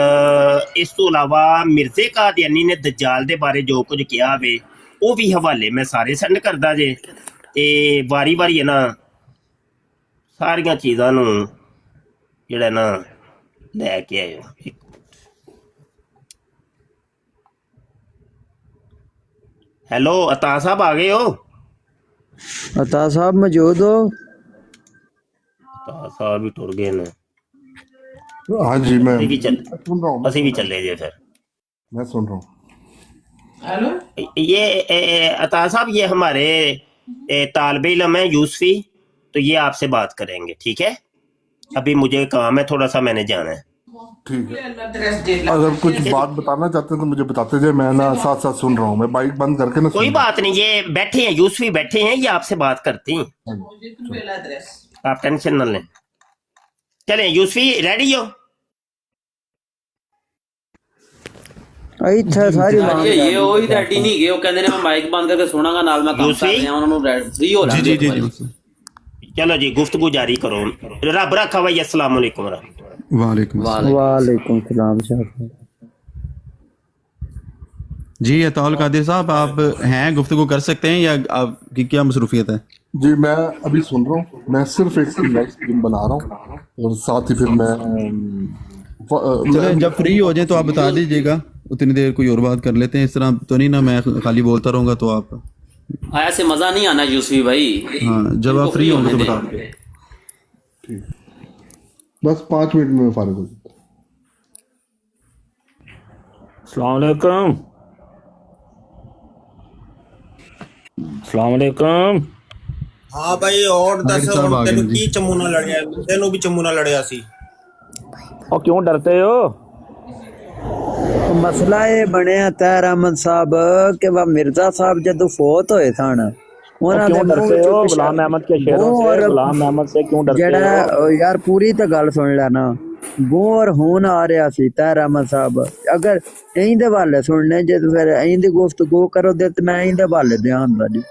F: ਇਸ ਤੋਂ ਇਲਾਵਾ ਮਿਰਜ਼ੇ ਕਾਦੀਆਨੀ ਨੇ ਦਜਾਲ ਦੇ ਬਾਰੇ ਜੋ ਕੁਝ ਕਿਹਾ ਵੇ ਉਹ ਵੀ ਹਵਾਲੇ ਮੈਂ ਸਾਰੇ ਸੈਂਡ ਕਰਦਾ ਜੇ ਤੇ ਵਾਰੀ ਵਾਰੀ ਹੈ ਨਾ ਸਾਰੀਆਂ ਚੀਜ਼ਾਂ ਨੂੰ ਜਿਹੜਾ ਨਾ ਲੈ ਕੇ ਆਇਓ। हेलो अता साहब आ गए हो?
D: अता साहब मौजूद हो?
F: अता साहब भी टुर गए ने।
H: हाँ जी मैं
F: सुन रहा हूँ, असी भी चले जे फिर
H: मैं सुन रहा हूँ।
K: हेलो
F: ये अता साहब ये हमारे तालिबे इल्म है यूसफी, तो ये आपसे बात करेंगे, ठीक है? अभी मुझे काम है थोड़ा सा, मैंने जाना है।
H: ठीक है, अगर कुछ बात बताना चाहते हैं तो मुझे बताते जाए, मैं ना साथ साथ सुन रहा हूँ, मैं बाइक बंद करके ना
F: कोई बात नहीं, ये बैठे हैं यूसफी बैठे हैं, ये आपसे बात करती हैं, आप टेंशन न लें। चलें यूसफी रेडी हो?
D: ਇੱਥੇ ਸਾਰੀ ਬਾਤ
M: ਇਹ ਉਹੀ ਰੈਡੀ ਨਹੀਂ ਗਏ, ਉਹ ਕਹਿੰਦੇ ਨੇ ਮੈਂ ਮਾਈਕ ਬੰਦ ਕਰਕੇ ਸੁਣਾਂਗਾ ਨਾਲ ਮੈਂ ਕੰਮ ਕਰ ਰਿਹਾ, ਉਹਨਾਂ ਨੂੰ ਫ੍ਰੀ ਹੋ ਲੈਣ।
E: जी जी जी
F: चलो जी गुफ्तगू जारी करो। रब रखा भाई, अस्सलाम वालेकुम।
D: वालेकुम सलाम साहब।
E: जी अताउल कादिर साहब आप हैं, गुफ्तगू कर सकते हैं या आपकी क्या मसरूफियत है?
H: जी मैं अभी सुन रहा हूँ, मैं सिर्फ एक लाइव स्ट्रीम बना रहा हूँ और साथ ही फिर मैं
E: चले जब फ्री हो जाए तो आप बता दीजिएगा, उतनी देर कोई और बात कर लेते हैं। इस तरह तो नहीं ना मैं खाली बोलता रहूँगा तो आप
M: ऐसे मजा नहीं आना यूसफी भाई।
E: हाँ जब आप फ्री होंगे तो बता दें।
H: ठीक, बस 5 मिनट में फारिग हो जाता।
J: अस्सलाम वालेकुम। अस्सलाम वालेकुम।
L: हाँ भाई और दस तेन की चमूना लड़िया, तेनों भी चमूना लड़िया सी।
J: और क्यों डरते हो?
D: मसला ये बनया तैर अहमद साहब के वह मिर्जा साहब जदों फोत होए सन
J: क्यों डरते हो गुलाम अहमद के शेरों से? गुलाम अहमद से क्यों डरते हो?
D: यार पूरी तो गल सुन लेना, गोर होन आ रहा सी तैर अहमद साहब, अगर इंदे वाले सुनने जे तो फिर इंदी गुफ्तगू करो दे तो मैं इंदे वाले ध्यान वाली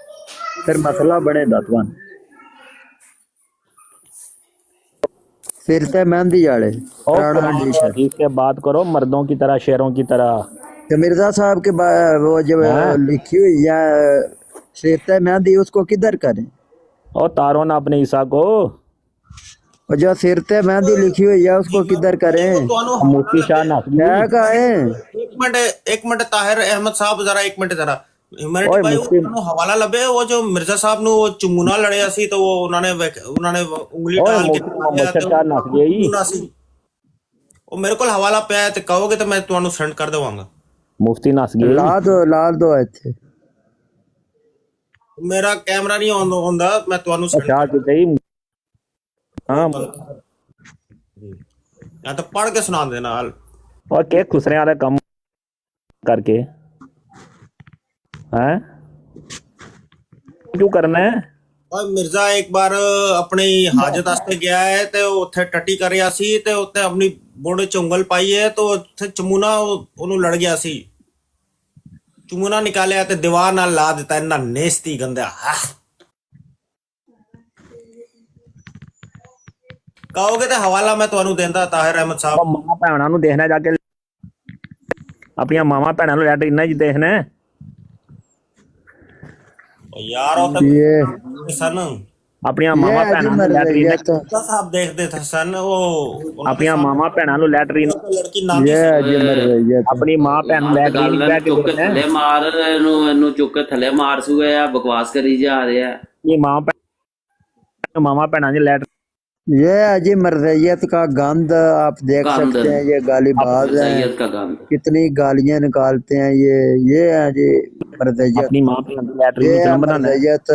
D: फिर मसला बनेगा तुहानू। फिर ते मेहंदी वाले
J: ठीक से बात करो, मर्दों की तरह शेरों की तरह।
D: तो मिर्जा साहब के वो जो लिखी हुई है सिरते मेहंदी, उसको किधर करें?
J: और तारो ना अपने ईसा को,
D: और जो सिरते मेहंदी लिखी हुई है उसको किधर करें?
J: मुफ्ती शाह नकवी
D: क्या कहे?
L: एक मिनट ताहिर अहमद साहब जरा एक मिनट जरा भाई हवाला लबे, वो जो मिर्जा साहब नु वो चुमुना लड़िया सी तो वो उन्होंने उंगली डाल के वो मेरे को हवाला पे है, तो कहोगे तो मैं तुहानू सेंड कर देवांगा।
J: मुफ्ती नसगी
D: ला दो इत्थे,
L: मेरा कैमरा नहीं ऑन होंदा, मैं तुहानू सेंड
J: हां
L: या तो पढ़ के सुना देना हाल।
J: और के खुसरे वाले काम करके हैं क्यों करना है?
L: और मिर्जा एक बार अपनी हाजत वास्ते गया है तो उत्थे टट्टी कर रहा सी ते उत्थे अपनी बोड़े च उंगल पाई है तो उत्थे चमूना ओनू लड़ गया सी, चमूना निकालिया ते दीवार नाल ला दिता इन्ना नेस्ती गंदा। कहोगे तो हवाला मैं तुहानू देंदा ताहिर अहमद साहब।
J: मामा भैणा नू देखना जाके, अपनी मामा भैणा नू लैटरीना च देखना
L: यार सन
J: ਆਪਣੀਆਂ ਮਾਵਾਂ ਭੈਣਾਂ ਨੂੰ ਲੈਟਰੀਨ
L: साहब देखते थे सन वो
J: ਆਪਣੀਆਂ ਮਾਵਾਂ ਭੈਣਾਂ ਨੂੰ ਲੈਟਰੀਨ
L: लड़की नाम की
J: ਆਪਣੀ ਮਾਂ ਭੈਣ ਨੂੰ ਲੈਟਰੀਨ ਬਹਿ ਕੇ
M: ਚੁੱਕ ਥੱਲੇ ਮਾਰ ਇਹਨੂੰ ਚੁੱਕ ਕੇ ਥੱਲੇ ਮਾਰ ਸੂਏ ਆ ਬਕਵਾਸ ਕਰੀ ਜਾ ਰਹੇ ਆ
J: ਇਹ ਮਾਵਾਂ ਭੈਣਾਂ ਦੀ ਲੈਟਰ
D: ये अजी मर्जियत का गंद आप देख सकते हैं, ये गालीबाज है,
M: का गंद
D: कितनी गालियां निकालते हैं ये है जी मर्जियत।
J: अपनी मां पे लैटरिन
D: ये
J: नहीं बनाना
D: मर्जियत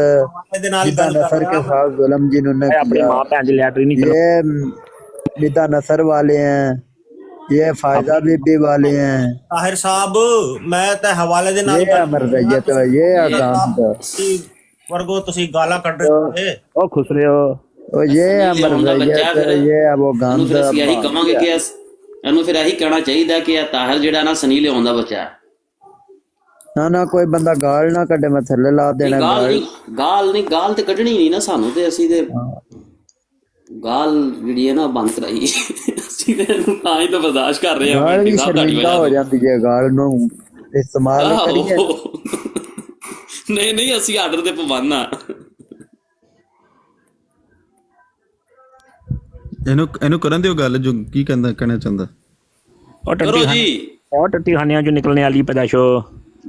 D: निदा नसर के साथ जुल्म जिन्होंने
J: अपनी मां पे लैटरिन नहीं
D: ये निदा नसर वाले हैं, ये फायदा बीबी वाले हैं।
L: ताहिर साहब मैं ते हवाले दे नाल
D: ये मर्जियत ये गंद
L: वर्गो तुसी गाला कट रहे
J: ओ खुश रहे हो
D: ओ ये मर्जियत ये वो गंद
M: यही कहांगे कि ਇਹਨੂੰ ਫਿਰ ਇਹੀ ਕਹਿਣਾ ਚਾਹੀਦਾ ਕਿ ਇਹ ਤਾਹਿਰ ਜਿਹੜਾ ਨਾ ਸਨੀ ਲਿਆਉਣ ਦਾ ਬੱਚਾ
D: ना ना कोई बंदा गाल ना कटे मैं थल्ले ला देना
M: ਗਾਲ ਤੇ ਕੱਢਣੀ ਨਹੀਂ ਨਾ ਸਾਨੂੰ ਤੇ ਅਸੀਂ ਤੇ ਗਾਲ ਜਿਹੜੀ ਹੈ ਨਾ ਬੰਦ ਕਰਾਈ ਅਸੀਂ ਤੇ ਤਾਂ ਹੀ ਤਾਂ ਬਰਦਾਸ਼ਤ ਕਰ ਰਹੇ ਹਾਂ
D: गाल भी शर्मिंदा हो जाती है गाल ਨੂੰ इस्तेमाल करिए
M: ਨਹੀਂ ਅਸੀਂ ਆਰਡਰ ਤੇ ਪਾਬੰਦ ਆ
E: ਇਹਨੂੰ ਕਰਨ ਦਿਓ ਗੱਲ ਜੋ ਕੀ ਕਹਿਣਾ ਚਾਹੁੰਦਾ
M: ਕਰੋ ਜੀ
J: ਉਹ ਟੱਟੀ ਖਾਨਿਆਂ ਚੋਂ ਨਿਕਲਣੇ ਵਾਲੀ ਪੈਦਾਸ਼ੋ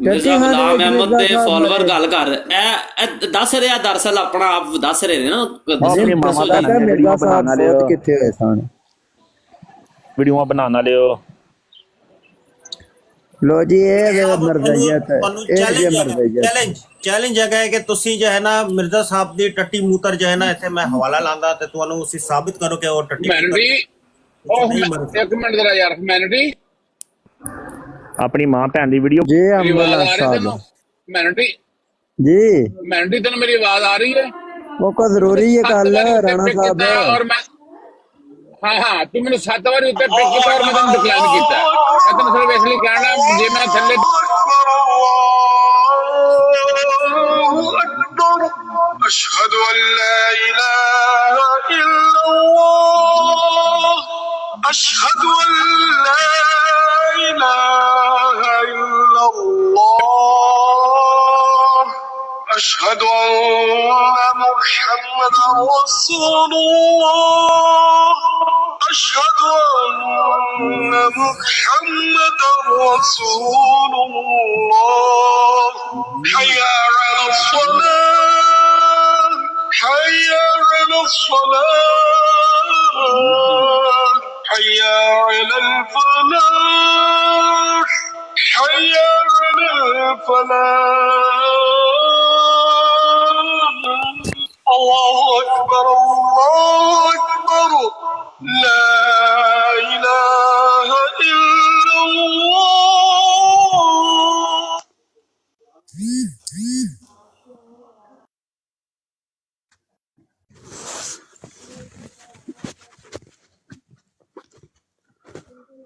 M: ਮਿਰਜ਼ਾ ਗੁਲਾਮ ਅਹਿਮਦ ਦੇ ਫਾਲੋਅਰ ਗੱਲ ਕਰ ਇਹ ਦੱਸ ਰਿਹਾ ਦਰਅਸਲ ਆਪਣਾ ਆਪ ਦੱਸ ਰਹੇ ਨੇ ਨਾ
J: ਆਪਣੀ ਮਾਮਾ ਦਾ
D: ਮਿਰਜ਼ਾ ਸਾਹਿਬ ਬਹੁਤ ਕਿੱਥੇ ਹੋਏ ਸਨ
J: ਵੀਡੀਓ ਬਣਾਉਣ ਵਾਲੇ ਹੋ
D: लो जी ये मर्जियत है
L: ਚੈਲੰਜ ਹੈਗਾ ਕਿ ਤੁਸੀਂ ਜੋ ਹੈ ਨਾ ਮਿਰਜ਼ਾ ਸਾਹਿਬ ਦੀ ਟੱਟੀ ਮੂਤਰ ਜੋ ਹੈ ਨਾ ਇੱਥੇ ਮੈਂ ਹਵਾਲਾ ਲਾਂਦਾ ਤੇ ਤੁਹਾਨੂੰ ਤੁਸੀਂ ਸਾਬਿਤ ਕਰੋ ਕਿ ਉਹ ਟੱਟੀ
A: ਇੱਕ ਮਿੰਟ ਜਰਾ ਯਾਰ ਮੈਨਟੀ
J: ਆਪਣੀ ਮਾਂ ਭੈਣ ਦੀ ਵੀਡੀਓ
D: ਜੀ ਅਮਲਾ ਸਾਹਿਬ
A: ਮੈਨਟੀ
D: जी
A: ਮੈਨਟੀ ਤੈਨੂੰ ਮੇਰੀ ਆਵਾਜ਼ ਆ ਰਹੀ ਹੈ
D: वो को जरूरी है कल राणा साहब
A: ਔਰ ਮੈਂ ਹਾਂ ਤੂੰ ਮੈਨੂੰ 7 ਵਾਰੀ ਉੱਤੇ ਟਿਕ ਕੀਤਾ ਔਰ ਮੈਂ ਤੈਨੂੰ ਡਿਕਲਾਈਨ ਕੀਤਾ ਮੈਂ ਤੈਨੂੰ ਸਿਰਫ ਇਸ ਲਈ ਕਹਿਣਾ ਜੇ ਮੈਂ ਥੱਲੇ أشهد أن لا إله إلا الله أشهد أن لا إله إلا الله أشهد أن محمدا رسول الله أشهد أن محمدا رسول الله حي على الصلاة حي على الصلاة حي على الفلاح حي على الفلاح الله أكبر الله أكبر لا إله إلا الله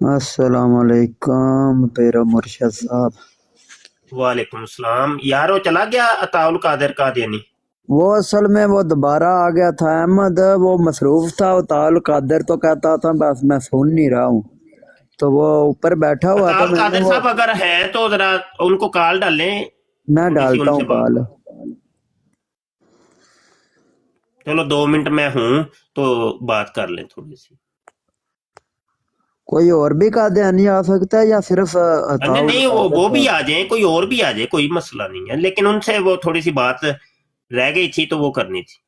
D: अस्सलाम वालेकुम पेरा मुर्शद साहब।
F: वालेकुम सलाम यारो चला गया अताउल कादिर कादियानी
D: वो असल में वो दोबारा आ गया था अहमद, वो मसरूफ था। अताउल कादिर तो कहता था बस मैं सुन नहीं रहा हूँ, तो वो ऊपर बैठा हुआ था।
F: कादिर साहब अगर है तो जरा उनको कॉल डालें।
D: मैं डालता हूँ कॉल।
F: चलो 2 मिनट में हूँ तो बात कर लें थोड़ी सी।
D: कोई और भी कादियानी आ सकता है या सिर्फ
F: नहीं वो भी आ जाए, कोई और भी आ जाए, कोई मसला नहीं है, लेकिन उनसे वो थोड़ी सी बात रह गई थी तो वो करनी थी।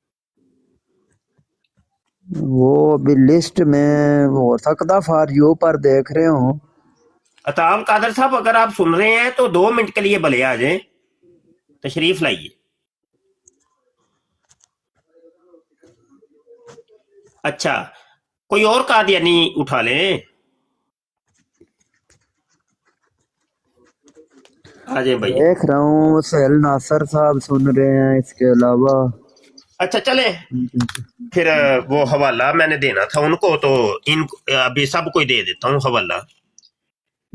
D: वो भी लिस्ट में हो सकता फॉर यू पर देख रहे हो।
F: अताब कादर साहब अगर आप सुन रहे हैं तो 2 मिनट के लिए भले आ जाए, तशरीफ लाइए। अच्छा कोई और कादियानी उठा ले, आ जाए भाई।
D: देख रहा हूँ सहेल नासर साहब सुन रहे हैं, इसके अलावा
F: अच्छा चले फिर वो हवाला मैंने देना था उनको, तो इन अभी सबको ही दे देता हूँ हवाला।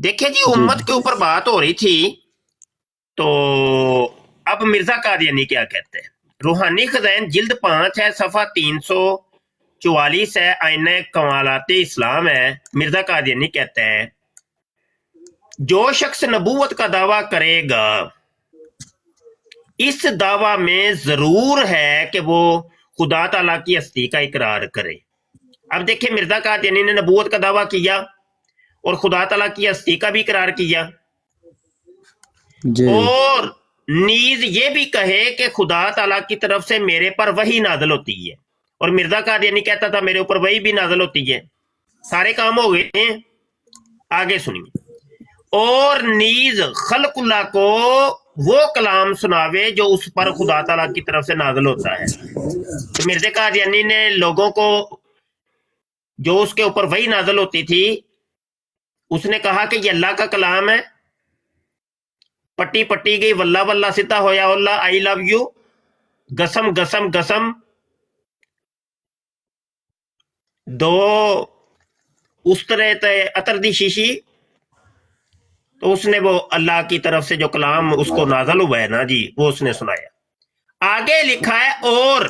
F: देखिए जी उम्मत के ऊपर बात हो रही थी, तो अब मिर्जा कादियानी क्या कहते हैं। रूहानी खज़ाइन जिल्द 5 है, सफ़ा 344 है, आईने कमालाते इस्लाम है। मिर्जा कादियानी कहते हैं जो शख्स नबूवत का दावा करेगा, इस दावा में जरूर है कि वो खुदा ताला की हस्ती का इकरार करे। अब देखिए मिर्जा कादियानी ने नबूवत का दावा किया और खुदा ताला की हस्ती का भी इकरार किया, और नीज ये भी कहे कि खुदा ताला की तरफ से मेरे पर वही नाजल होती है, और मिर्जा कादियानी कहता था मेरे ऊपर वही भी नाजल होती है। सारे काम हो गए हैं। आगे सुनिए, और नीज खल्कुल्लाह को वो कलाम सुनावे जो उस पर खुदा ताला की तरफ से नाजल होता है। तो मिर्जा कादियानी ने लोगों को जो उसके ऊपर वही नाजल होती थी, उसने कहा कि ये अल्लाह का कलाम है, पट्टी पट्टी गई, वल्ला वल्ला सीधा होया वल्ला, आई लव यू, गसम गसम गसम, दो उस तरह तय अतर दी शीशी। तो उसने वो अल्लाह की तरफ से जो कलाम उसको नाजल हुआ है ना जी, वो उसने सुनाया। आगे लिखा है, और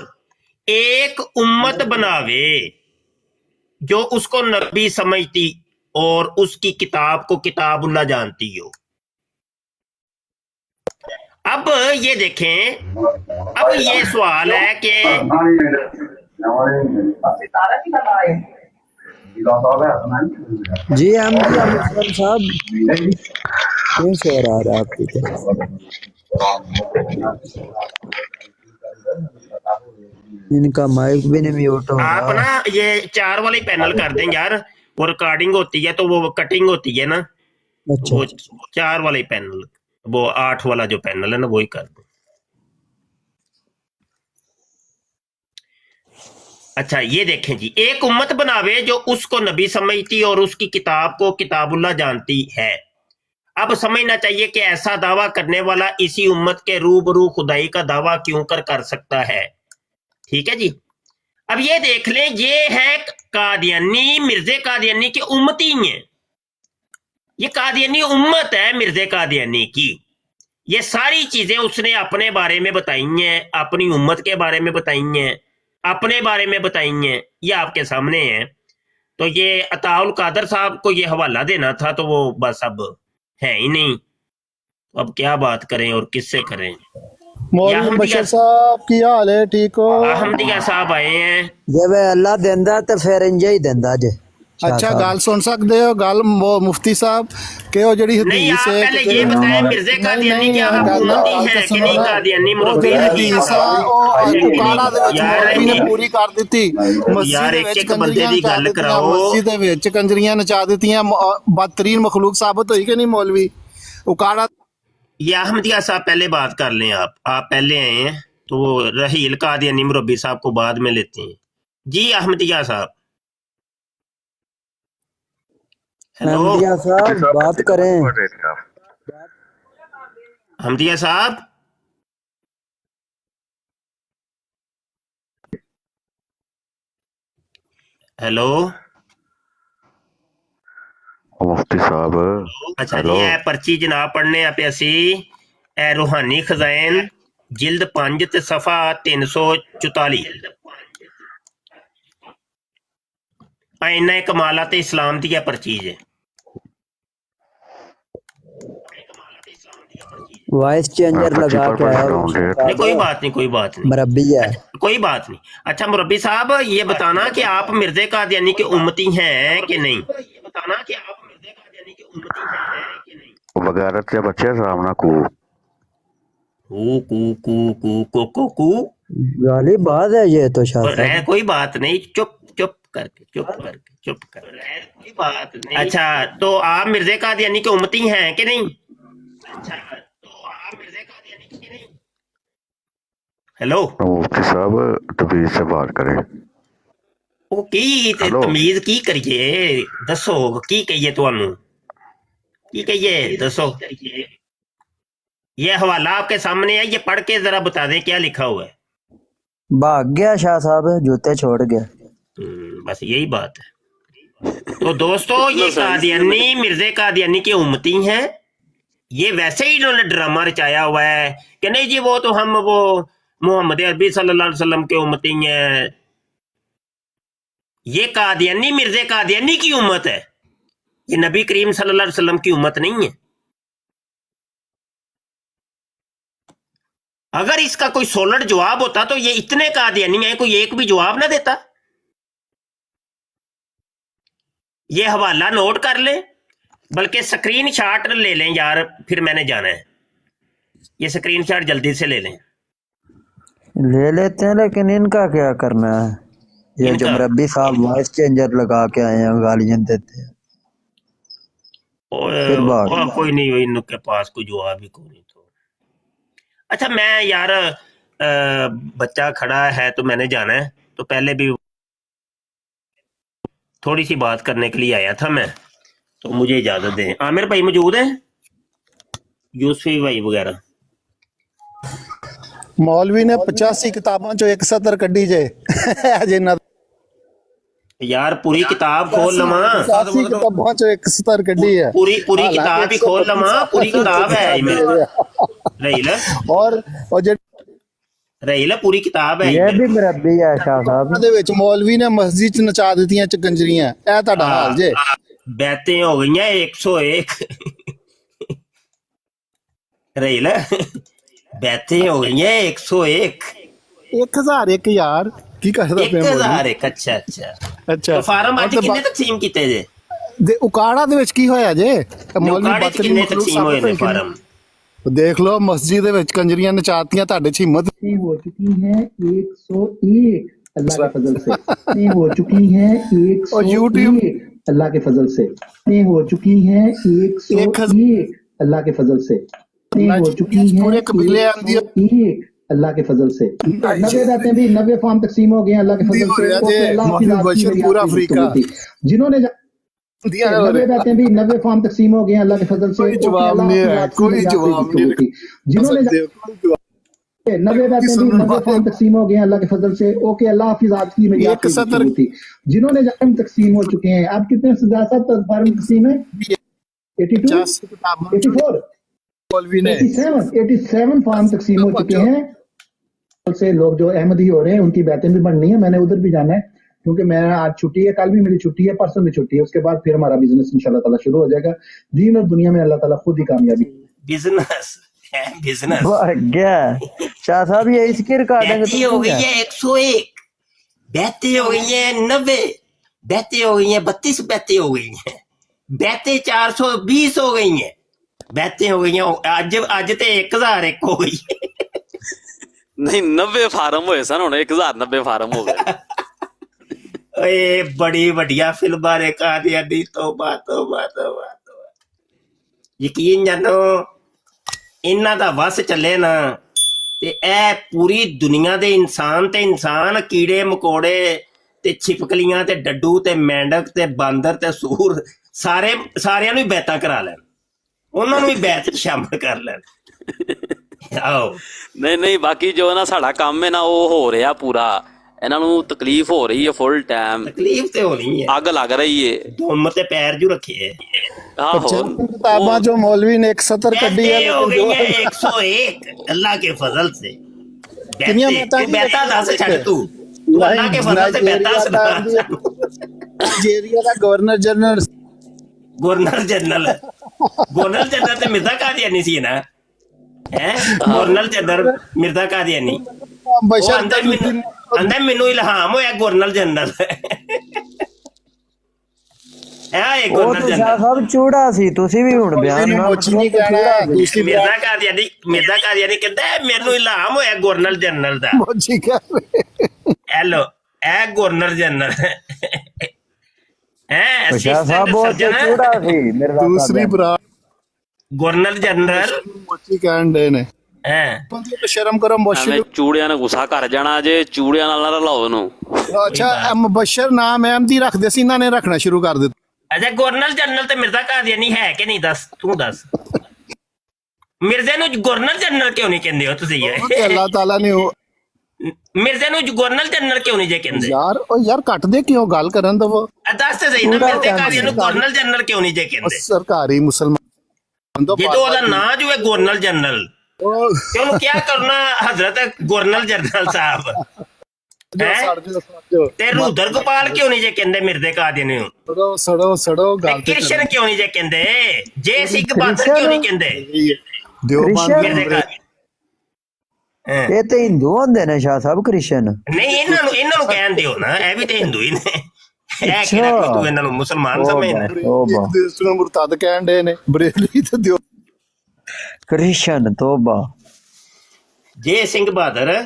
F: एक उम्मत बनावे जो उसको नबी समझती और उसकी किताब को किताबुल्लाह जानती हो। अब ये देखें, अब ये सवाल है कि
D: जी हम साहब क्यों शोर आ रहा है आपकी तरफ? इनका माइक भी नहीं म्यूट हो
F: आप
D: रहा।
F: ना ये 4 वाले पैनल कर दें यार, वो रिकॉर्डिंग होती है तो वो कटिंग होती है ना।
D: अच्छा,
F: वो 4 वाले पैनल, वो 8 वाला जो पैनल है ना, वही कर दें। अच्छा ये देखें जी, एक उम्मत बनावे जो उसको नबी समझती और उसकी किताब को किताबुल्लाह जानती है। अब समझना चाहिए कि ऐसा दावा करने वाला इसी उम्मत के रूबरू खुदाई का दावा क्यों कर सकता है। ठीक है जी। अब ये देख लें, ये है कादियानी, मिर्जे कादियानी के उम्मती हैं। ये कादियानी उम्मत है मिर्जे कादियानी की। ये सारी चीजें उसने अपने बारे में बताई हैं, अपनी उम्मत के बारे में बताई हैं, अपने बारे में बताई हैं, ये आपके सामने है। तो ये अताउल कादर साहब को ये हवाला देना था, तो वो बस अब है ही नहीं। अब क्या बात करें और किससे करें।
N: मौलवी बशीर साहब की हाल है? ठीक हो?
F: अहमदिया साहब आए हैं।
D: जब अल्लाह देंदा तो फिर इंज ही देंदा जे।
N: अच्छा गल सुन सकते हो गल मुफ्ती साहब के वो जड़ी हदीस है,
F: पहले ये बताएं मिर्जे कादियानी क्या हुकूमती है कि नहीं? कादियानी मुरब्बी
N: हदीस है ਉਹ ਉਕਾੜਾ ਦੇ ਵਿੱਚ ਮੌਲਵੀ ਨੇ ਪੂਰੀ ਕਰ ਦਿੱਤੀ। ਮਸਜਿਦ ਦੇ ਵਿੱਚ ਕੰਜਰੀਆਂ ਨਚਾ ਦਿੱਤੀਆਂ, ਮਸਜਿਦ ਦੇ ਵਿੱਚ ਕੰਜਰੀਆਂ ਨਚਾ ਦਿੱਤੀਆਂ, ਬਦਤਰੀਨ ਮਖਲੂਕ ਸਾਬਤ ਹੋਈ कि नहीं मौलवी उकाड़ा।
F: ये अहमदिया साहब पहले बात कर लें, आप पहले आए हैं, तो वो रहील कादियानी मुरब्बी साहब को बाद में लेते हैं। जी अहमदिया साहब,
D: अहमदिया साहब बात करें।
F: अहमदिया साहब, हेलो
B: मुफ्ती साहब।
F: अच्छा जी, ए पर्ची जनाब पढ़ने पे असी ए रूहानी खजाइन जिल्द 5 ते सफा 344 आईना कमालात इस्लाम दी पर्ची है।
D: वॉइस चेंजर लगा के आया।
F: नहीं कोई बात नहीं, कोई बात नहीं,
D: मुरब्बी है,
F: कोई बात नहीं। अच्छा मुरब्बी साहब, ये बताना कि आप मिर्जे कादियानी के उम्मती हैं कि नहीं? बताना कि आप मिर्जे कादियानी के उम्मती हैं कि नहीं?
B: वगैरत के बच्चे सामना को
D: गाली बात है ये तो शायद।
F: कोई बात नहीं, चुप चुप करके कोई बात नहीं। अच्छा तो आप मिर्जे कादियानी के उम्मती हैं कि नहीं? अच्छा तो आप मिर्जे कादियानी के नहीं? हेलो
B: मुफ्ती साहब तमीज से बात करें।
F: ਉਹ ਕੀ ਤੇ ਤਮੀਜ਼ ਕੀ ਕਰੀਏ ਦੱਸੋ, ਕੀ ਕਹੀਏ ਤੁਹਾਨੂੰ, ਕੀ कहिए दसो। ये हवाला आपके सामने है, ये पढ़ के जरा बता दें क्या लिखा हुआ है।
D: भाग गया शाह साहब, जूते छोड़ गया।
F: बस यही बात है। तो दोस्तों ये कादियानी मिर्जे कादियानी के उम्मती हैं। ये वैसे ही इन्होंने ड्रामा रचाया हुआ है कि नहीं जी वो तो हम वो मोहम्मद अरबी सल्लल्लाहु अलैहि वसल्लम के उम्मती हैं। ये कादियानी मिर्जे कादियानी की उम्मत है, ये नबी करीम सल्लल्लाहु अलैहि वसल्लम की उम्मत नहीं है। अगर इसका कोई सॉलिड जवाब होता तो ये इतने कादियानी में कोई एक भी जवाब ना देता। ये हवाला नोट कर ले, बल्कि स्क्रीन शॉट ले लें यार, फिर मैंने जाना है। ये स्क्रीन शॉट जल्दी से ले लें।
D: ले लेते हैं, लेकिन इनका क्या करना है? ये जो मुरब्बी साहब वॉइस चेंजर लगा के आए हैं, गालियां देते हैं।
F: कोई नहीं, इनके पास कोई जवाब ही कोई नहीं। तो अच्छा, मैं यार बच्चा खड़ा है तो मैंने जाना है, तो पहले भी थोड़ी सी बात करने के लिए आया था मैं, तो मुझे इजाजत दें। आमिर भाई मौजूद है, यूसुफी भाई वगैरह?
N: मौलवी ने 85 किताबों चो 1 सतर कड्डी जे अजे ना
F: यार पूरी किताब खोल लवा।
N: 85 किताबों चो 1 सतर कड्डी है,
F: पूरी किताब ही खोल लवा। पूरी किताब है रहील, और जे रहील पूरी किताब है।
D: ये भी मुरब्बी है शाह साहब।
N: दे विच मौलवी ने मस्जिद च नचा दित्तियां चकंजरियां। ए ਤੁਹਾਡਾ हाल जे।
F: बैतें हो गई 101 रहील, बैतें हो गई 101।
N: 1001 यार की करदा पे?
F: 1001। अच्छा
N: अच्छा,
F: फार्म आज कितने तकसीम कीते जे?
N: ਦੇ ਉਕਾੜਾ ਦੇ ਵਿੱਚ ਕੀ ਹੋਇਆ ਜੇ?
F: ਮੌਲਵੀ ਕਿੰਨੇ ਤਕਸੀਮ ਹੋਏ ਨੇ ਫਾਰਮ?
N: देख लो मस्जिद ਦੇ ਵਿੱਚ ਕੰਜਰੀਆਂ ਨਚਾਤੀਆਂ, ਤੁਹਾਡੇ ਚ ਹਿੰਮਤ
O: हो चुकी है 101 अल्लाह के फजल से। ये हो चुकी है 101 अल्लाह के फजल से। ये हो चुकी है 101 अल्लाह के फजल से। ये हो चुकी है 101 अल्लाह के फजल से। 90 रहते हैं भी, 90 फॉर्म तकसीम हो गए अल्लाह के फजल से। पूरा अफ्रीका जिन्होंने 90 रहते हैं भी, 90 फॉर्म तकसीम हो गए अल्लाह के फजल से। कोई जवाब नहीं है, कोई जवाब नहीं। जिन्होंने 90 रहते हैं भी, 90 फॉर्म तकसीम हो गए अल्लाह के फजल से। ओके, अल्लाह हाफिज। आज की मेरी थी जिन्होंने तकसीम हो चुके हैं। अब कितने फॉर्म तकसीम है? 82 84 87 फॉर्म तकसीम हो चुके हैं। से लोग जो अहमदी हो रहे हैं उनकी बैतें भी बननी है। मैंने उधर भी जाना है, क्योंकि मैं आज छुट्टी है, कल भी मेरी छुट्टी है, परसों भी छुट्टी है। उसके बाद फिर हमारा बिजनेस इंशाल्लाह ताला शुरू हो जाएगा। दीन और दुनिया में अल्लाह ताला खुद ही कामयाबी।
F: बिजनेस
D: क्या शाह साहब, ये इसकी रिकॉर्डिंग
F: हो गई है 101, बैतें हो गई है 90, बैतें हो गई है 32, बैतें हो गई है, बैतें 420 हो गई है, बैतें हो गई है अज ते 1001 हो गई।
M: नहीं 90 फार्म होए सन, हुण 1090 फार्म हो गए।
F: ओए बड़ी बढ़िया फिल्मां ने कादियानी। तौबा तौबा तौबा। यकीन जानो इन्हां दा वस चले ना ते ए पूरी दुनिया दे इंसान ते इंसान, कीड़े मकोड़े ते छिपकलियां ते डड्डू ते मेंढक ते बांदर ते सूर, सारियां नूं बैतां करा लैन, उन्हां नूं भी बैत च शामिल कर लैन। आओ
M: नहीं बाकी जो ना साडा काम है ना वो हो रहा पूरा। ਇਹਨਾਂ ਨੂੰ ਤਕਲੀਫ ਹੋ ਰਹੀ ਹੈ ਫੁੱਲ ਟਾਈਮ।
F: ਤਕਲੀਫ ਤੇ ਹੋਣੀ ਹੈ,
M: ਅੱਗ ਲੱਗ ਰਹੀ ਹੈ।
F: ਧੁੰਮ ਤੇ ਪੈਰ ਜੂ ਰੱਖੇ।
N: ਆਹੋ, किताबां जो मौलवी ने 170 कड्डी है,
F: हो गई है 101 अल्लाह के फजल से। बैता दस छड़ तू, अल्लाह के फजल से बैता सुना।
N: नाइजीरिया दा गवर्नर जनरल
F: ते मिर्जा कादियानी सी ना, हैं? गवर्नर जनरल मिर्जा कादियानी अंदर मैनू इल्हाम होया गवर्नर जनरल।
D: चूड़ा सी तुसी भी हुण बयान
F: मिर्जा कादियानी कहंदा मैनू इल्हाम होया गवर्नर जनरल दा। हेलो ए गवर्नर जनरल है
N: दूसरी
F: गवर्नर जनरल
N: कहंदे ने। शर्म करो मुबशर।
M: चूड़ियां ने गुस्सा कर जाना जे, चूड़ियां नाल ना रलाओ नु।
N: अच्छा, मुबशर नाम अहमदी रखदे सी, इन्हां ने रखना शुरू कर दित्ता।
F: अच्छा, गवर्नर जनरल ते मिर्जा कादियानी है कि नहीं? दस तू दस, मिर्जे नूं गवर्नर जनरल क्यों नहीं कहंदे हो तुसीं?
N: अल्लाह ताला ने
F: मिर्जे नूं गवर्नर जनरल क्यों नहीं जे कहंदे?
N: यार कट दे क्यों, गल करन दवो।
F: दस ते सही ना, मिर्जे कादियानी नूं गवर्नर जनरल क्यों नहीं जे कहंदे?
N: सरकारी मुसलमान
F: जो ओदा नाम जो है गवर्नर जनरल, क्यों क्या करना हजरत गवर्नर जनरल साहब? ते रुदर गोपाल क्यों नहीं जे कहंदे मिर्जे कादियानी नूं?
N: सड़ो गल ते
F: कृष्ण क्यों नहीं जे कहंदे? जे सिख बहादुर क्यों नहीं कहंदे?
D: ਇਹ ਤੇ ਹਿੰਦੂ ਹੁੰਦੇ ਨੇ ਸ਼ਾਹ ਸਾਹਿਬ ਕ੍ਰਿਸ਼ਨ
F: ਨਹੀਂ ਇਹਨਾਂ ਨੂੰ ਕਹਿਣ ਦਿਓ ਨਾ, ਇਹ ਵੀ ਤੇ ਹਿੰਦੂ ਹੀ ਨੇ। ਇਹ ਕਿਹੜਾ ਕੋਈ ਤੂੰ ਇਹਨਾਂ ਨੂੰ ਮੁਸਲਮਾਨ ਸਮਝਦਾ?
N: ਦੇਸ਼ ਨੂੰ ਮੁਰਤਦ ਕਹਿਣ ਦੇ ਨੇ, ਬਰੇਲੀ ਤੇ ਦਿਓ
D: ਕ੍ਰਿਸ਼ਨ। ਤੋਬਾ।
F: ਜੇ ਸਿੰਘ ਬਹਾਦਰ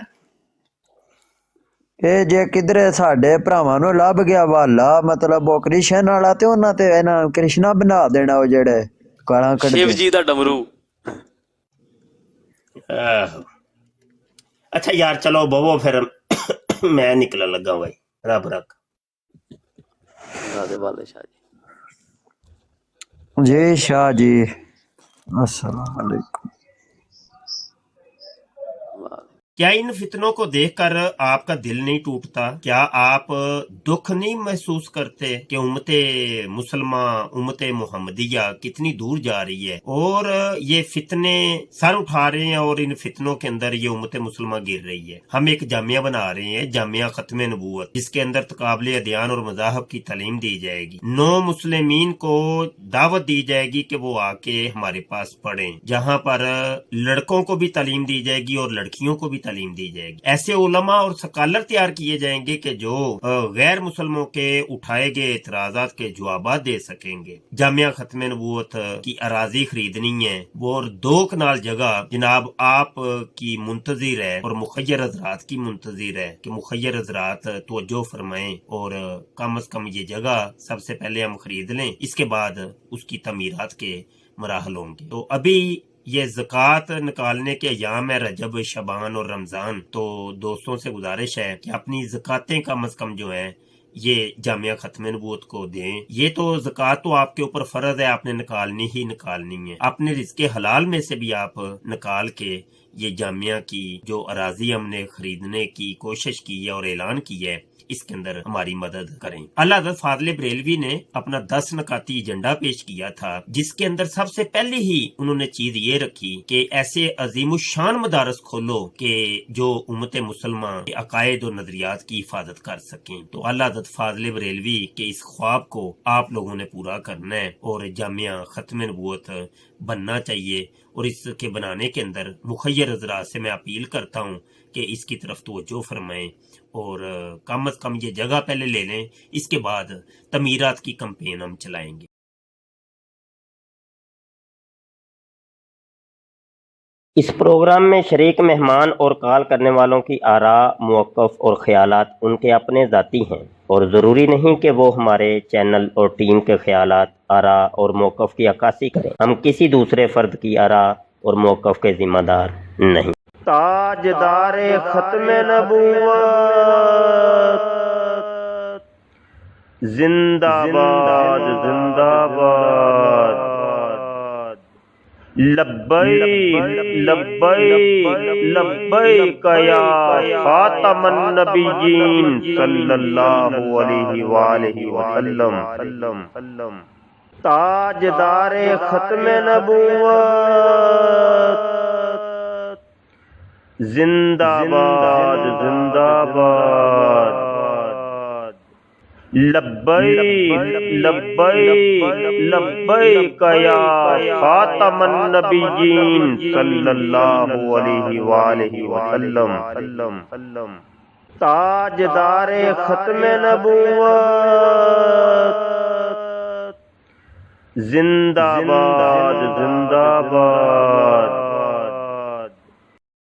D: ਇਹ ਜੇ ਕਿਧਰੇ ਸਾਡੇ ਭਰਾਵਾਂ ਨੂੰ ਲੱਭ ਗਿਆ ਵਾਲਾ, ਮਤਲਬ ਉਹ ਕ੍ਰਿਸ਼ਨ ਵਾਲਾ, ਤੇ ਉਹਨਾਂ ਤੇ ਇਹਨਾਂ ਕ੍ਰਿਸ਼ਨਾ ਬਣਾ ਦੇਣਾ, ਉਹ ਜਿਹੜੇ ਗਾਲਾਂ ਕੱਢਦੇ
M: ਸ਼ਿਵ ਜੀ ਦਾ ਡਮਰੂ।
F: ਅੱਛਾ ਯਾਰ ਚਲੋ ਬਵੋ ਫਿਰ, ਮੈਂ ਨਿਕਲਣ ਲੱਗਾ ਬਾਈ। ਰੱਬ ਰੱਖ।
M: ਰਾਧੇ ਵਾਲੇ ਸ਼ਾਹ
D: ਜੀ। ਜੀ शाह जी, अस्सलाम वालेकुम।
F: क्या इन फितनों को देखकर आपका दिल नहीं टूटता? क्या आप दुख नहीं महसूस करते कि उम्मते मुसलमान, उम्मते मुहम्मदिया कितनी दूर जा रही है और ये फितने सर उठा रहे हैं और इन फितनों के अंदर ये उम्मते मुसलमान गिर रही है। हम एक जामिया बना रहे हैं, जामिया खत्म नबूवत, जिसके अंदर तकाबले अदयान और मज़ाहब की तालीम दी जाएगी। नौ मुस्लिमीन को दावत दी जाएगी कि वो आके हमारे पास पढ़ें, जहाँ पर लड़कों को भी तालीम दी जाएगी और लड़कियों को भी तालीम दी जाएगी। ऐसे उलमा और स्कॉलर तैयार किए जाएंगे कि जो गैर मुसलमों के उठाए गए एतराजात के जवाबात दे सकेंगे। जामिया खत्म नबूवत की अराजी खरीदनी है वो, और 2 कनाल जगह जनाब आप की मुंतजिर है और मुखय्यर हजरात की मुंतजिर है कि मुखय्यर हजरात तवज्जो फरमाएं और कम से कम ये जगह सबसे पहले हम खरीद लें, इसके बाद उसकी तमीरात के मराहल होंगे। तो अभी ये ज़कात निकालने के अयाम है, रजब, शबान और रमज़ान, तो दोस्तों से गुजारिश है कि अपनी ज़कातें कम से कम जो हैं ये जामिया खत्म नबूवत को दें। ये तो ज़कात तो आपके ऊपर फ़र्ज़ है, आपने निकालनी ही निकालनी है। अपने रिज़्क़े हलाल में से भी आप निकाल के ये जामिया की जो अराजी हमने खरीदने की कोशिश की है और ऐलान किया है, इसके अंदर हमारी मदद करें। अल्लाह हज़रत फाज़िल बरेलवी ने अपना 10 नकाती एजेंडा पेश किया था, जिसके अंदर सबसे पहले ही उन्होंने चीज ये रखी कि ऐसे अजीमुशान मदारस खोलो कि जो उम्मत मुसलमान के अकायद और नजरियात की हिफाजत कर सकें। तो अल्लाह हज़रत फाज़िल बरेलवी के इस ख्वाब को आप लोगों ने पूरा करना है और जामिया खत्म नबूवत बनना चाहिए। और इसके बनाने के अंदर मुखय्यर हज़रात से मैं अपील करता हूँ कि इसकी तरफ तवज्जो फरमाएं और कम से कम ये जगह पहले ले लें, इसके बाद तमीरात की कैंपेन हम चलाएंगे। इस प्रोग्राम में शरीक मेहमान और कॉल करने वालों की आरा, मौक़िफ़ और ख़यालात उनके अपने ज़ाती हैं और ज़रूरी नहीं कि वो हमारे चैनल और टीम के ख़यालात, आरा और मौक़िफ़ की अक्कासी करें। हम किसी दूसरे फ़र्द की आरा और मौक़िफ़ के ज़िम्मेदार नहीं। ताजदारे खत्म नबूवत जिंदाबाद जिंदाबाद, लब्बैक लब्बैक लब्बैक या खातमन नबिय्यीन सल्लल्लाहु अलैहि वसल्लम। ताजदारे खत्म नबूवत जिंदाबाद जिंदाबाद, लब्बैक लब्बैक लब्बैक या खातमन नबिय्यीन सल्लल्लाहु अलैहि वसल्लम। ताजदारे खत्म नबूवत जिंदाबाद जिंदाबाद,